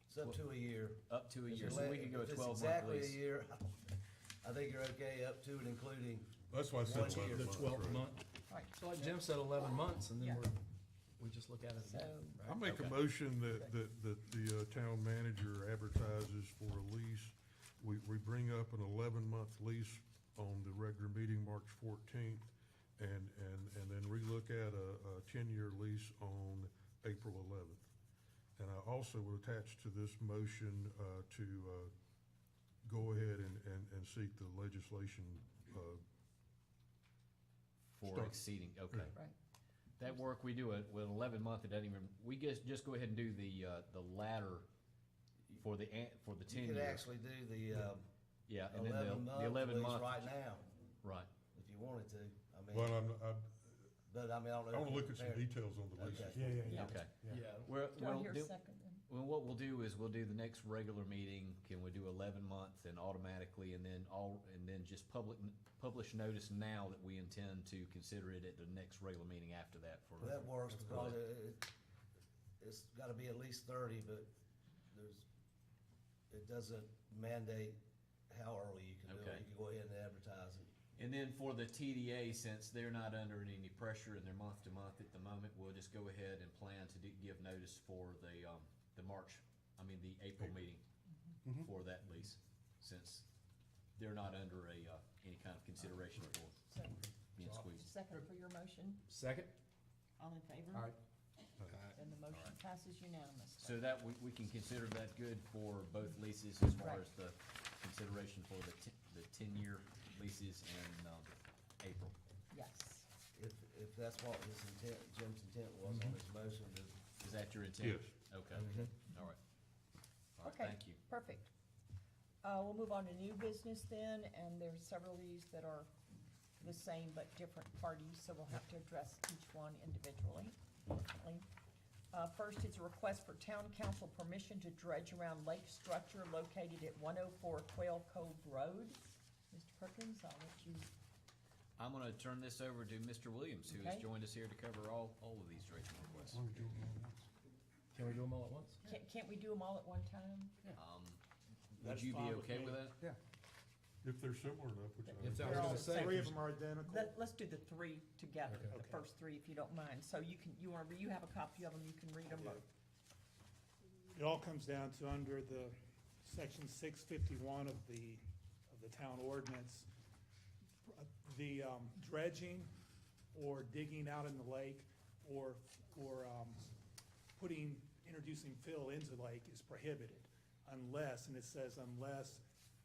It's up to a year. up to a If year? it's So we le- could go a if it's 12-month exactly lease. a year, I think you're okay up to and including. That's why I said 1 year. 11 The months, 12th right? month. Right, So like Jim said, 11 months, and then Yeah. we just look at it so, again. I make a Okay. motion that the town manager advertises for a lease. We bring up an 11-month lease on the regular meeting, March 14th, and then relook at a 10-year lease on April 11th. And I also would attach to this motion to go ahead and seek the legislation. For Start. exceeding, okay. right. That work, we do it with 11 month, it doesn't even, we just go ahead and do the ladder for the 10 You could year. actually do the, Yeah, and then 11-month the 11 lease month, right now, right. if you wanted to. I mean, But but I mean, I don't know. I want to if look you're at some prepared. details on the leases. Okay. Yeah. Okay. Yeah. We're, Do I we'll hear a do, second then? well, what we'll do is we'll do the next regular meeting, can we do 11 month and automatically, and then just publish notice now that we intend to consider it at the next regular meeting after that for. Well, that works because it's gotta be at least 30, but it doesn't mandate how early you can do Okay. it. You can go ahead and advertise it. And then for the TDA, since they're not under any pressure and they're month to month at the moment, we'll just go ahead and plan to give notice for the April meeting for that lease, since they're not under any kind of consideration for So, being squeezed. second for your motion, Second? all in favor? All right. And the motion passes unanimously. So that, we can consider that good for both leases as far Right. as the consideration for the 10-year leases and April. Yes. If that's what his intent, Jim's intent was on his motion, Is that your intent? Yes. Okay, all right. All right, Okay. thank you. Perfect. We'll move on to new business then, and there's several of these that are the same but different parties, so we'll have to address each one individually. First is a request for town council permission to dredge around lake structure located at 104 Quail Cove Road. Mr. Perkins, I'll let you, I'm gonna turn this over to Mr. Williams, who has Okay. joined us here to cover all of these dredging requests. Can we do them all at once? can't we do them all at one time? Would That's you be fine with okay me. with that? Yeah. If they're similar enough, which If I. I was They're all, gonna say, three of them are identical. Let's do the three together, Okay. the first three, if you don't mind. So you have a copy of them, you can read them. I do. It all comes down to under the section 651 of the town ordinance. The dredging or digging out in the lake or introducing fill into the lake is prohibited unless, and it says unless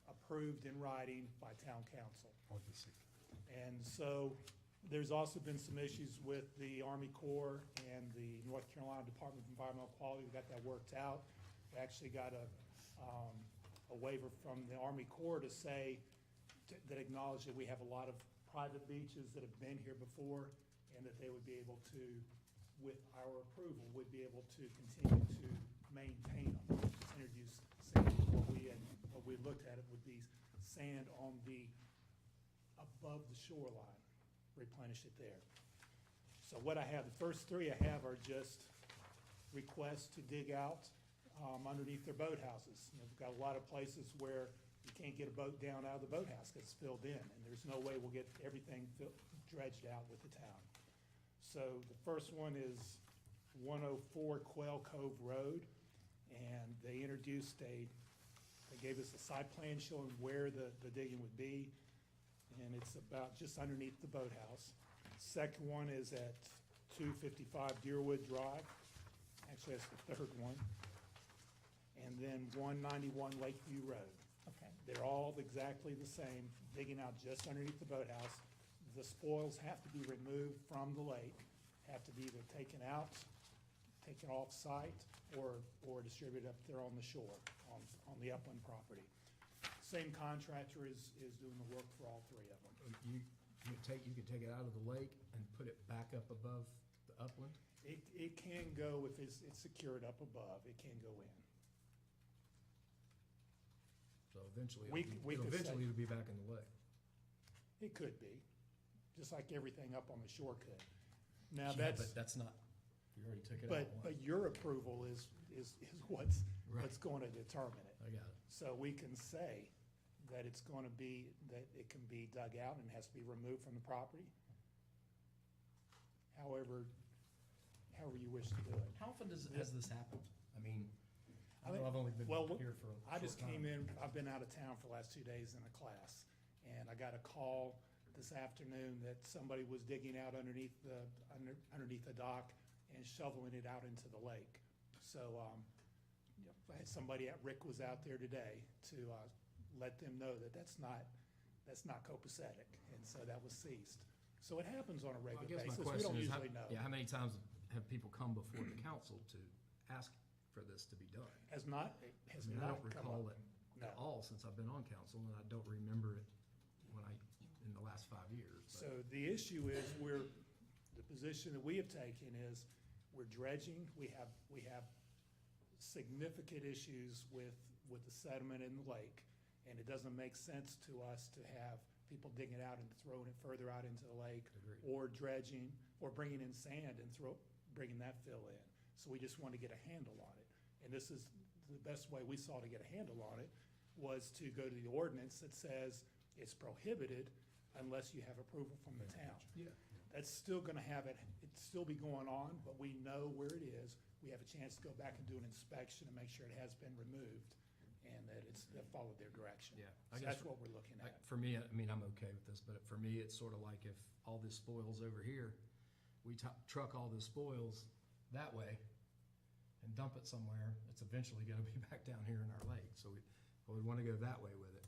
approved in writing by town council. And so there's also been some issues with the Army Corps and the North Carolina Department of Environmental Quality. We got that worked out. We actually got a waiver from the Army Corps to say, that acknowledge that we have a lot of private beaches that have been here before and that they would be able to, with our approval, would be able to continue to maintain them. Just introduce sand. What we looked at it would be sand on the, above the shoreline, replenish it there. So what I have, the first three I have are just requests to dig out underneath their boathouses. You know, we've got a lot of places where you can't get a boat down out of the boathouse because it's filled in, and there's no way we'll get everything dredged out with the town. So the first one is 104 Quail Cove Road, and they gave us a site plan showing where the digging would be, and it's about just underneath the boathouse. Second one is at 255 Deerwood Drive. Actually, that's the third one. And then 191 Lakeview Road. Okay. They're all exactly the same, digging out just underneath the boathouse. The spoils have to be removed from the lake, have to be either taken out, taken off site, or distributed up there on the shore, on the upland property. Same contractor is doing the work for all three of them. you could take it out of the lake and put it back up above the upland? It can go, if it's secured up above, it can go in. So eventually, We could say- it'll be back in the lake. It could be, just like everything up on the shore could. Now, Yeah, that's. but that's not, you already took it out But once. your approval is what's Right. going to determine it. I got it. So we can say that it's going to be, that it can be dug out and has to be removed from the property. However you wish to do it. How often has this happened? I mean, I I know think- I've only been well, here for a short time. I just came in, I've been out of town for the last 2 days in a class, and I got a call this afternoon that somebody was digging out underneath the dock and shoveling it out into the lake. So, I had somebody Rick was out there today to, let them know that that's not copacetic, and so that was ceased. So it happens on a Well, I regular guess my basis, we question don't is, how usually know. yeah, how many times have people come before the council to ask for this to be done? Has not I mean, I don't come recall up. it No. at all since I've been on council, and I don't remember it in the last 5 years. but- So the issue is, the position that we have taken is, we're dredging, we have significant issues with the sediment in the lake, and it doesn't make sense to us to have people digging it out and throwing it further out into the lake, Agreed. or dredging, or bringing in sand and bringing that fill in. So we just want to get a handle on it. And this is, the best way we saw to get a handle on it was to go to the ordinance that says it's prohibited unless you have approval from the town. Yeah. That's still gonna have it, it'd still be going on, but we know where it is. We have a chance to go back and do an inspection and make sure it has been removed and that they've followed their direction. Yeah, So I guess that's what we're looking at. For me, I mean, I'm okay with this, but for me, it's sort of like if all this spoils over here, we truck all the spoils that way and dump it somewhere, it's eventually gonna be back down here in our lake, so we wanna go that way with it.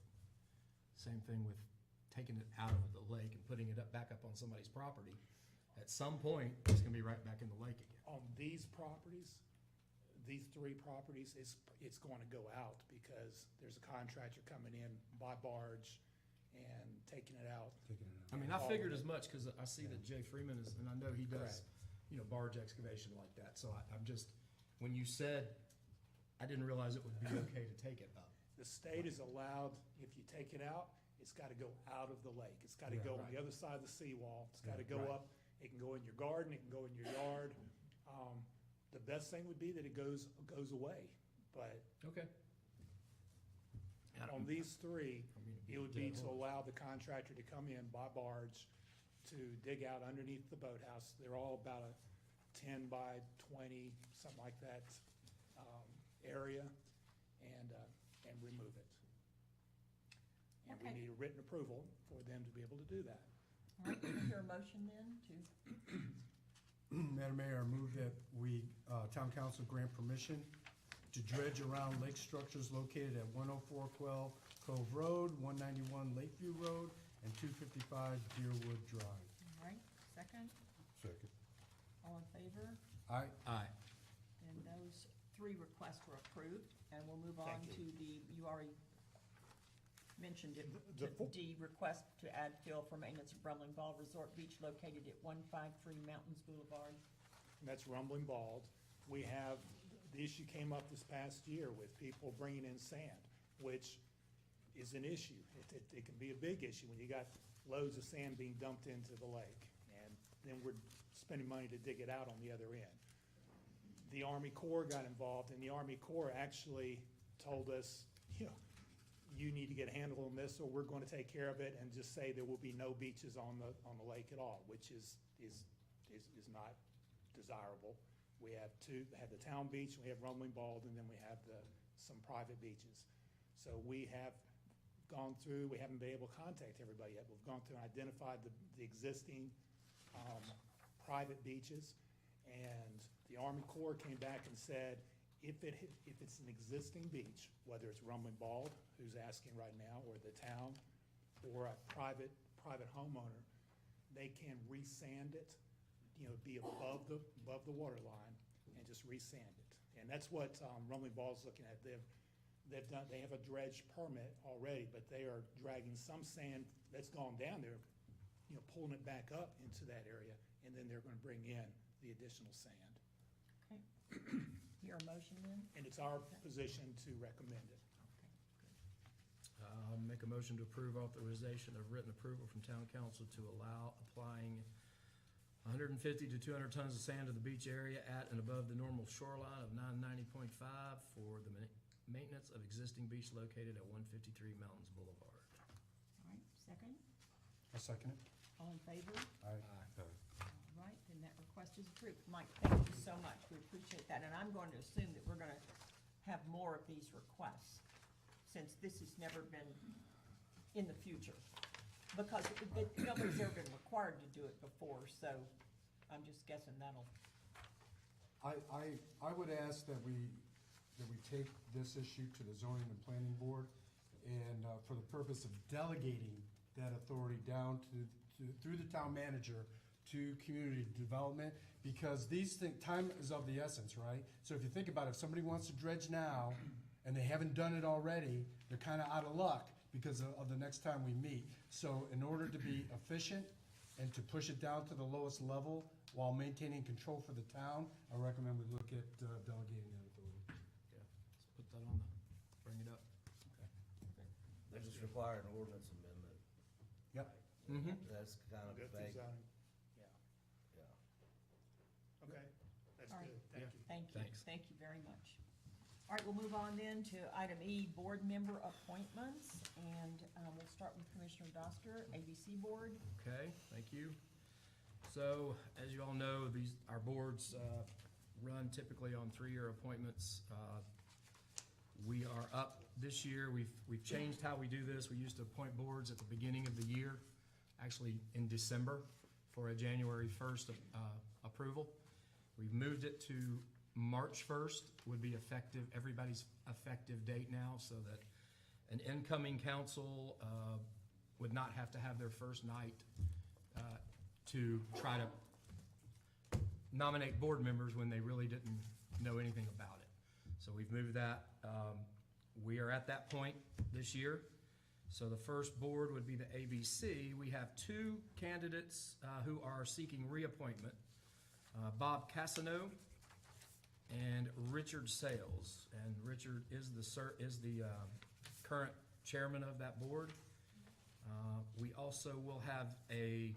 Same thing with taking it out of the lake and putting it back up on somebody's property. At some point, it's gonna be right back in the lake again. On these properties, these three properties, it's going to go out because there's a contractor coming in by barge and taking it out. I mean, I figured as much, because I see that Jay Freeman is, and I know he does, Correct. barge excavation like that, so I'm just, when you said, I didn't realize it would be okay to take it up. The state is allowed, if you take it out, it's gotta go out of the lake. It's gotta go on the other side of the seawall. It's gotta go up. It can go in your garden, it can go in your yard. The best thing would be that it goes away, but Okay. on these three, I mean, it would be dead to horse. allow the contractor to come in by barge to dig out underneath the boathouse. They're all about a 10 by 20, something like that, area, and remove it. And we Okay. need a written approval for them to be able to do that. All right, can I hear a motion then to, Madam Mayor, I move that we, town council grant permission to dredge around lake structures located at 10412 Cove Road, 191 Lakeview Road, and 255 Deerwood Drive. all right, second, Second. all in favor? Aye. Aye. And those three requests were approved, and we'll move on Thank to you. you already mentioned it, The to D, request to add fill for maintenance of Brumling Ball Resort Beach located at 153 Mountains Boulevard. And that's Rumbling Bald. We have, the issue came up this past year with people bringing in sand, which is an issue. It can be a big issue when you got loads of sand being dumped into the lake, and then we're spending money to dig it out on the other end. The Army Corps got involved, and the Army Corps actually told us, you need to get a handle on this, or we're going to take care of it and just say there will be no beaches on the lake at all, which is not desirable. We have the town beach, we have Rumbling Bald, and then we have some private beaches. So we have gone through, we haven't been able to contact everybody yet. We've gone through and identified the existing private beaches, and the Army Corps came back and said, if it's an existing beach, whether it's Rumbling Bald, who's asking right now, or the town, or a private homeowner, they can resand it, be above the water line, and just resand it. And that's what Rumbling Bald's looking at. They have a dredge permit already, but they are dragging some sand that's gone down there, pulling it back up into that area, and then they're gonna bring in the additional sand. Okay. Hear a motion then? And it's our position to recommend it. Make a motion to approve authorization of written approval from town council to allow applying 150 to 200 tons of sand to the beach area at and above the normal shoreline of 990.5 for the maintenance of existing beach located at 153 Mountains Boulevard. All right, second, I'll second it. all in favor? Aye. All right, then that request is approved. Mike, thank you so much, we appreciate that, and I'm going to assume that we're gonna have more of these requests, since this has never been in the future. Because nobody's ever been required to do it before, so I'm just guessing that'll, I would ask that we take this issue to the zoning and planning board, and for the purpose of delegating that authority down through the town manager to community development, because time is of the essence, right? So if you think about it, if somebody wants to dredge now, and they haven't done it already, they're kinda out of luck because of the next time we meet. So in order to be efficient and to push it down to the lowest level while maintaining control for the town, I recommend we look at delegating that authority. Yeah, let's put that on bring it up. They just require an ordinance amendment. Yep. Mm-hmm. That's kind I'll of go through vague, zoning. Yeah, yeah. okay, that's All right. good, thank you. thank you. Thanks. Thank you very much. All right, we'll move on then to item E, board member appointments, and we'll start with Commissioner Doster, ABC Board. Okay, thank you. So, as you all know, our boards run typically on 3-year appointments. We are up this year, we've changed how we do this. We used to appoint boards at the beginning of the year, actually in December, for a January 1st approval. We've moved it to March 1st would be effective, everybody's effective date now, so that an incoming council would not have to have their first night to try to nominate board members when they really didn't know anything about it. So we've moved that. We are at that point this year. So the first board would be the ABC. We have two candidates who are seeking reappointment, Bob Cassano and Richard Sales. And Richard is the current chairman of that board. We also will have a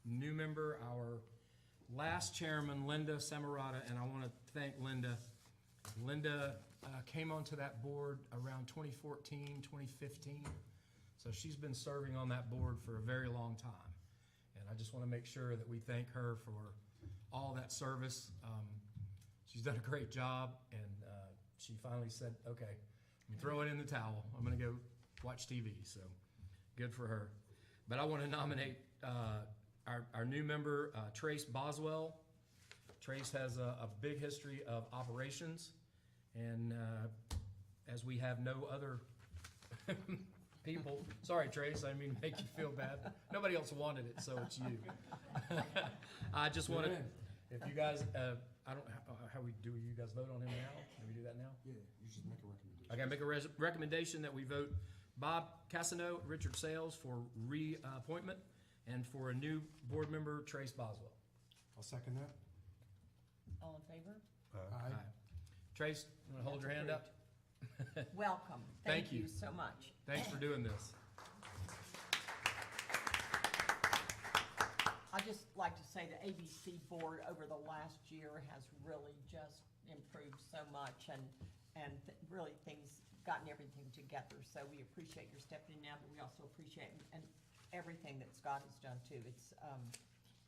new member, our last chairman, Linda Samarata, and I want to thank Linda. Linda came onto that board around 2014, 2015, so she's been serving on that board for a very long time. And I just want to make sure that we thank her for all that service. She's done a great job, and she finally said, okay, I'm throwing in the towel. I'm going to go watch TV, so good for her. But I want to nominate our new member, Trace Boswell. Trace has a big history of operations, and as we have no other people, sorry Trace, I mean make you feel bad. Nobody else wanted it, so it's you. I just want to, if you guys, I don't, how we do, you guys vote on him now? Do we do that now? Yeah, you should make a recommendation. I gotta make a recommendation that we vote Bob Cassano, Richard Sales for reappointment, and for a new board member, Trace Boswell. I'll second that. All in favor? Aye. Trace, you wanna hold your hand up? Welcome. Thank Thank you you. so much. Thanks for doing this. I'd just like to say the ABC board over the last year has really just improved so much, and really things, gotten everything together. So we appreciate your stepping in now, but we also appreciate and everything that Scott has done too. It's,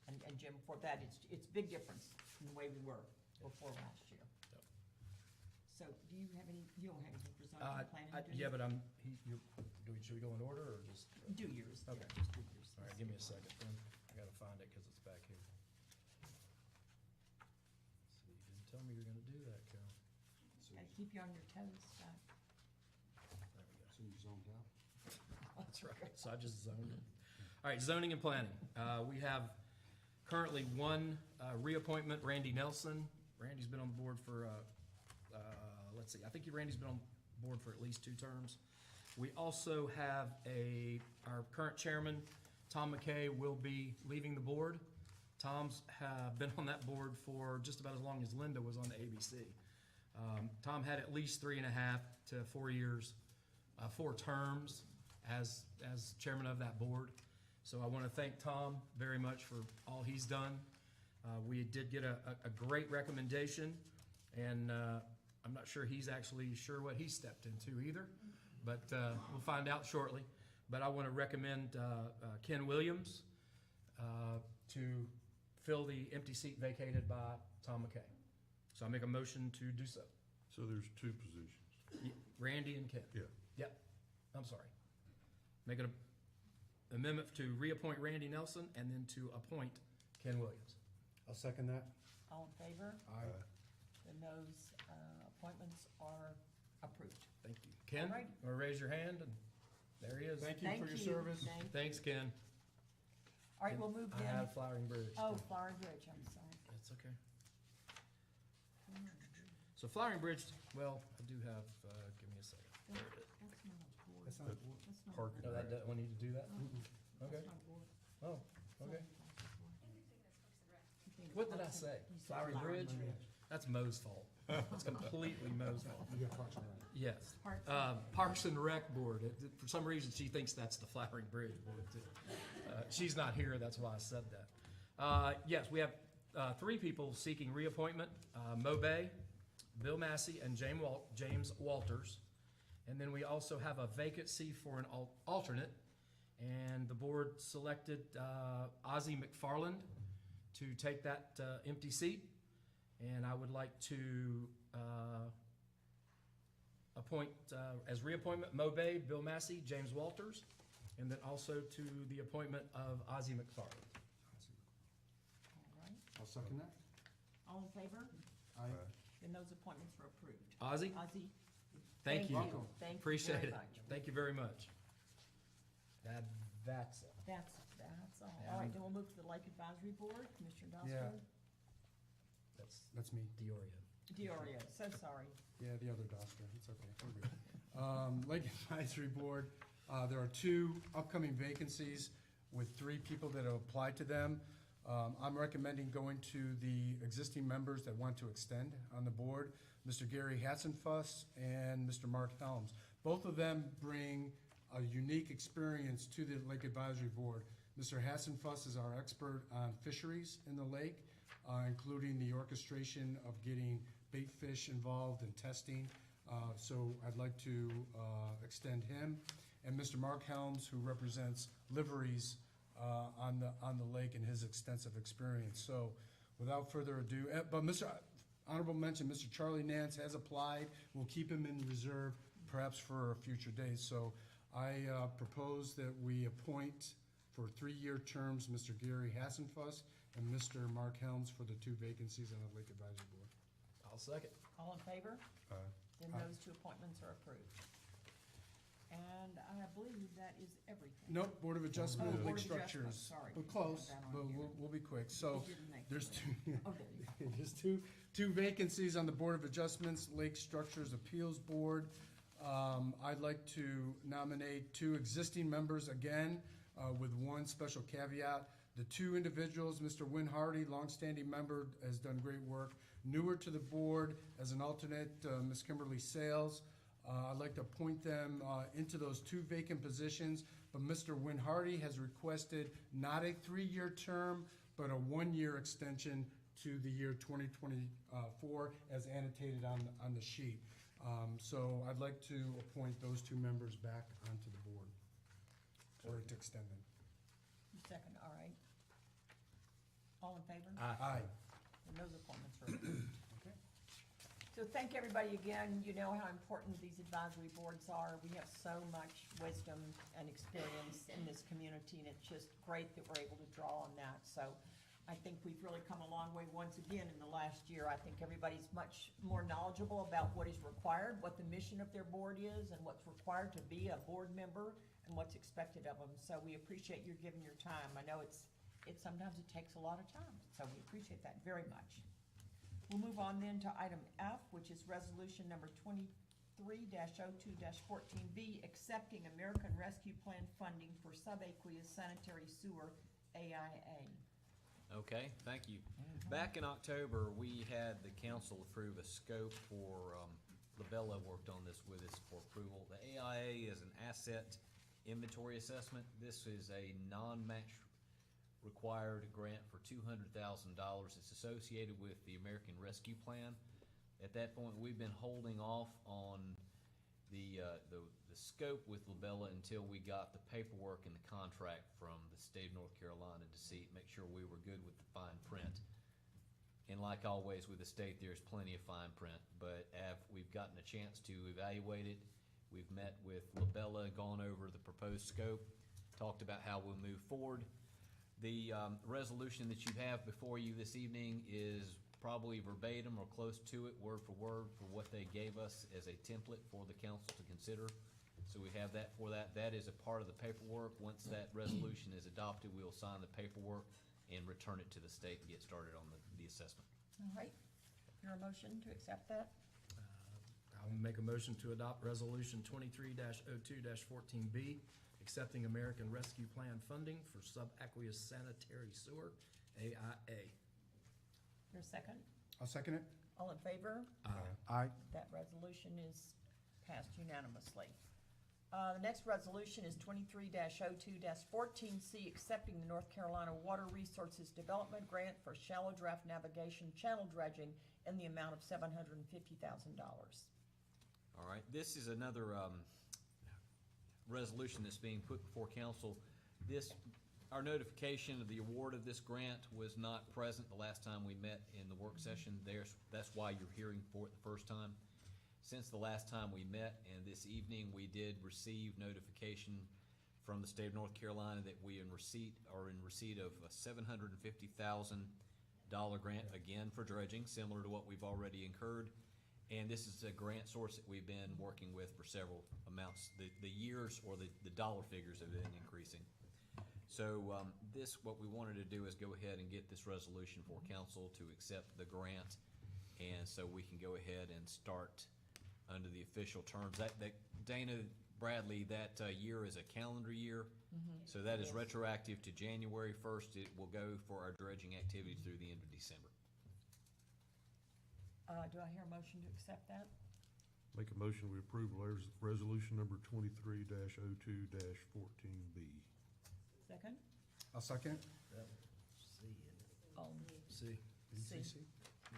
and Jim, for that, it's big difference in the way we were before last year. Yep. So do you have any, you don't have anything for zoning and planning, do you? Yeah, but should we go in order, or just? Do yours, yeah, Okay. just do yours. All right, give me a second then. I gotta find it because it's back here. See, you didn't tell me you were gonna do that, Cal. Gotta keep you on your toes, Scott. There we go. So you zoned out? That's right. So I just zoned it. All right, zoning and planning. We have currently one reappointment, Randy Nelson. Randy's been on the board for, let's see, I think Randy's been on board for at least 2 terms. We also have our current chairman, Tom McKay, will be leaving the board. Tom's been on that board for just about as long as Linda was on the ABC. Tom had at least 3.5 to 4 years, 4 terms as chairman of that board. So I want to thank Tom very much for all he's done. We did get a great recommendation, and I'm not sure he's actually sure what he stepped into either, but we'll find out shortly. But I want to recommend Ken Williams to fill the empty seat vacated by Tom McKay. So I make a motion to do so. So there's 2 positions. Randy and Ken. Yeah. Yep, I'm sorry. Make an amendment to reappoint Randy Nelson and then to appoint Ken Williams. I'll second that. All in favor? Aye. Then those appointments are approved. Thank you. Ken, All right. wanna raise your hand? And there he is. Thank you for your service. Thanks, Ken. All right, we'll move I then. have Flowering Bridge. Oh, Flower Bridge, I'm sorry. That's okay. So Flowering Bridge, well, I do have, give me a second. There it is. That's not a board. That's not a board. That's not a Park board. No, that doesn't, we need to do that? Okay. That's not a board. Oh, okay. You think What did I Parks and- say? you said Flowering Bridge? That's Mo's fault. It's completely Mo's fault. You got Parks and Rec. Yes. Parks Parks and Rec Board. For some reason, she thinks that's the Flowering Bridge Board too. She's not here, that's why I said that. Yes, we have 3 people seeking reappointment, Mo Bay, Bill Massey, and James Walters. And then we also have a vacancy for an alternate, and the board selected Ozzie McFarland to take that empty seat. And I would like to appoint as reappointment Mo Bay, Bill Massey, James Walters, and then also to the appointment of Ozzie McFarland. All right, I'll second that. all in favor? Aye. Then those appointments are approved. Ozzie, Ozzie? thank you. Welcome. Thank you Appreciate very it. much. Thank you very much. That's it. That's all. All right, then we'll move to the Lake Advisory Board, Commissioner Yeah. Doster. That's me. Dioria. Diorio, so sorry. Yeah, the other Doster, it's okay, we're good. Lake Advisory Board, There are 2 upcoming vacancies with 3 people that have applied to them. I'm recommending going to the existing members that want to extend on the board, Mr. Gary Hatzenfuss and Mr. Mark Helms. Both of them bring a unique experience to the Lake Advisory Board. Mr. Hatzenfuss is our expert on fisheries in the lake, including the orchestration of getting bait fish involved in testing. So I'd like to extend him. And Mr. Mark Helms, who represents liveries on the lake and his extensive experience. So without further ado, but Mr. Honorable mention, Mr. Charlie Nance has applied. We'll keep him in reserve perhaps for a future date. So I propose that we appoint for 3-year terms Mr. Gary Hassenfuss and Mr. Mark Helms for the 2 vacancies on the Lake Advisory Board. I'll second. All in favor? Then Aye. those 2 appointments are approved. And I believe that is everything. Nope, Board of Adjustment, Oh, Board Lake of Adjustment, Structures. sorry. We're close, I have that on but here. we'll be quick. So It didn't make there's the 2, Oh, there you go. there's two vacancies on the Board of Adjustments, Lake Structures Appeals Board. I'd like to nominate 2 existing members again, with 1 special caveat. The 2 individuals, Mr. Win Hardy, longstanding member, has done great work. Newer to the board as an alternate, Ms. Kimberly Sales. I'd like to appoint them into those 2 vacant positions, but Mr. Win Hardy has requested not a 3-year term, but a 1-year extension to the year 2024 as annotated on the sheet. So I'd like to appoint those 2 members back onto the board, or to extend them. Second, all right. All in favor? Aye. And those appointments are approved. Okay. So thank everybody again. You know how important these advisory boards are. We have so much wisdom and experience in this community, and it's just great that we're able to draw on that. So I think we've really come a long way once again in the last year. I think everybody's much more knowledgeable about what is required, what the mission of their board is, and what's required to be a board member, and what's expected of them. So we appreciate your giving your time. I know sometimes it takes a lot of time, so we appreciate that very much. We'll move on then to item F, which is resolution number 23-02-14B, accepting American Rescue Plan funding for subaqueous sanitary sewer, AIA. Okay, thank you. Back in October, we had the council approve a scope for, Labella worked on this with us for approval. The AIA is an asset inventory assessment. This is a non-match required grant for $200,000. It's associated with the American Rescue Plan. At that point, we've been holding off on the scope with Labella until we got the paperwork and the contract from the state of North Carolina to make sure we were good with the fine print. And like always with the state, there's plenty of fine print, but we've gotten a chance to evaluate it. We've met with Labella, gone over the proposed scope, talked about how we'll move forward. The resolution that you have before you this evening is probably verbatim or close to it, word for word, for what they gave us as a template for the council to consider. So we have that for that. That is a part of the paperwork. Once that resolution is adopted, we will sign the paperwork and return it to the state and get started on the assessment. All right. Your motion to accept that? I'll make a motion to adopt resolution 23-02-14B, accepting American Rescue Plan funding for subaqueous sanitary sewer, AIA. Your second? I'll second it. All in favor? Aye. That resolution is passed unanimously. The next resolution is 23-02-14C, accepting the North Carolina Water Resources Development Grant for shallow draft navigation channel dredging in the amount of $750,000. All right, this is another resolution that's being put before council. Our notification of the award of this grant was not present the last time we met in the work session. That's why you're hearing for it the first time. Since the last time we met, and this evening, we did receive notification from the state of North Carolina that we are in receipt of a $750,000 grant, again for dredging, similar to what we've already incurred. And this is a grant source that we've been working with for several amounts. The years or the dollar figures have been increasing. So what we wanted to do is go ahead and get this resolution for council to accept the grant, and so we can go ahead and start under the official terms. Dana, Bradley, that year is a calendar year. So that is retroactive to January 1st. It will go for our dredging activities through the end of December. Do I hear a motion to accept that? Make a motion, we approve resolution number 23-02-14B. Second? I'll second. That was C, isn't it? C. Did you say C. C?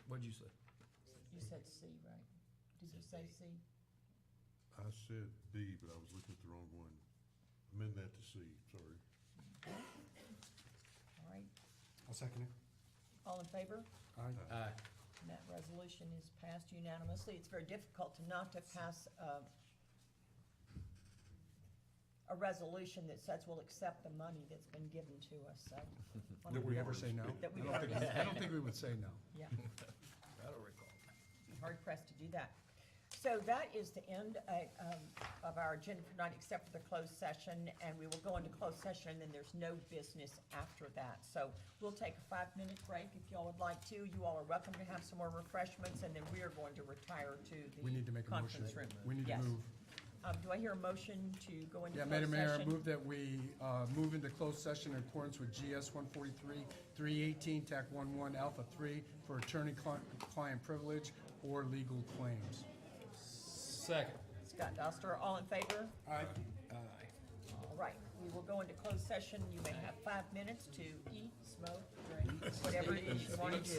What'd you say? You said C, right? Did you say C? I said B, but I was looking at the wrong one. Amend that to C, sorry. All right. I'll second it. All in favor? Aye. Aye. And that resolution is passed unanimously. It's very difficult not to pass a resolution that says we'll accept the money that's been given to us, so. Did we ever say no? That we've I don't think- already I don't think we would say no. Yeah, I don't recall. hard pressed to do that. So that is the end of our agenda for tonight, except for the closed session, and we will go into closed session, and then there's no business after that. So we'll take a 5-minute break if y'all would like to. You all are welcome to have some more refreshments, and then we are going to retire to We need to the make a motion. conference room. We need to Yes. move. Do I hear a motion to go into Yeah, closed Madam Mayor, I session? move that we move into closed session in accordance with GS 143-318, TAC 11, Alpha 3, for attorney-client privilege or legal claims. Second. Scott Doster, all in favor? Aye. All right, we will go into closed session. You may have 5 minutes to eat, smoke, drink, whatever it is you want to do.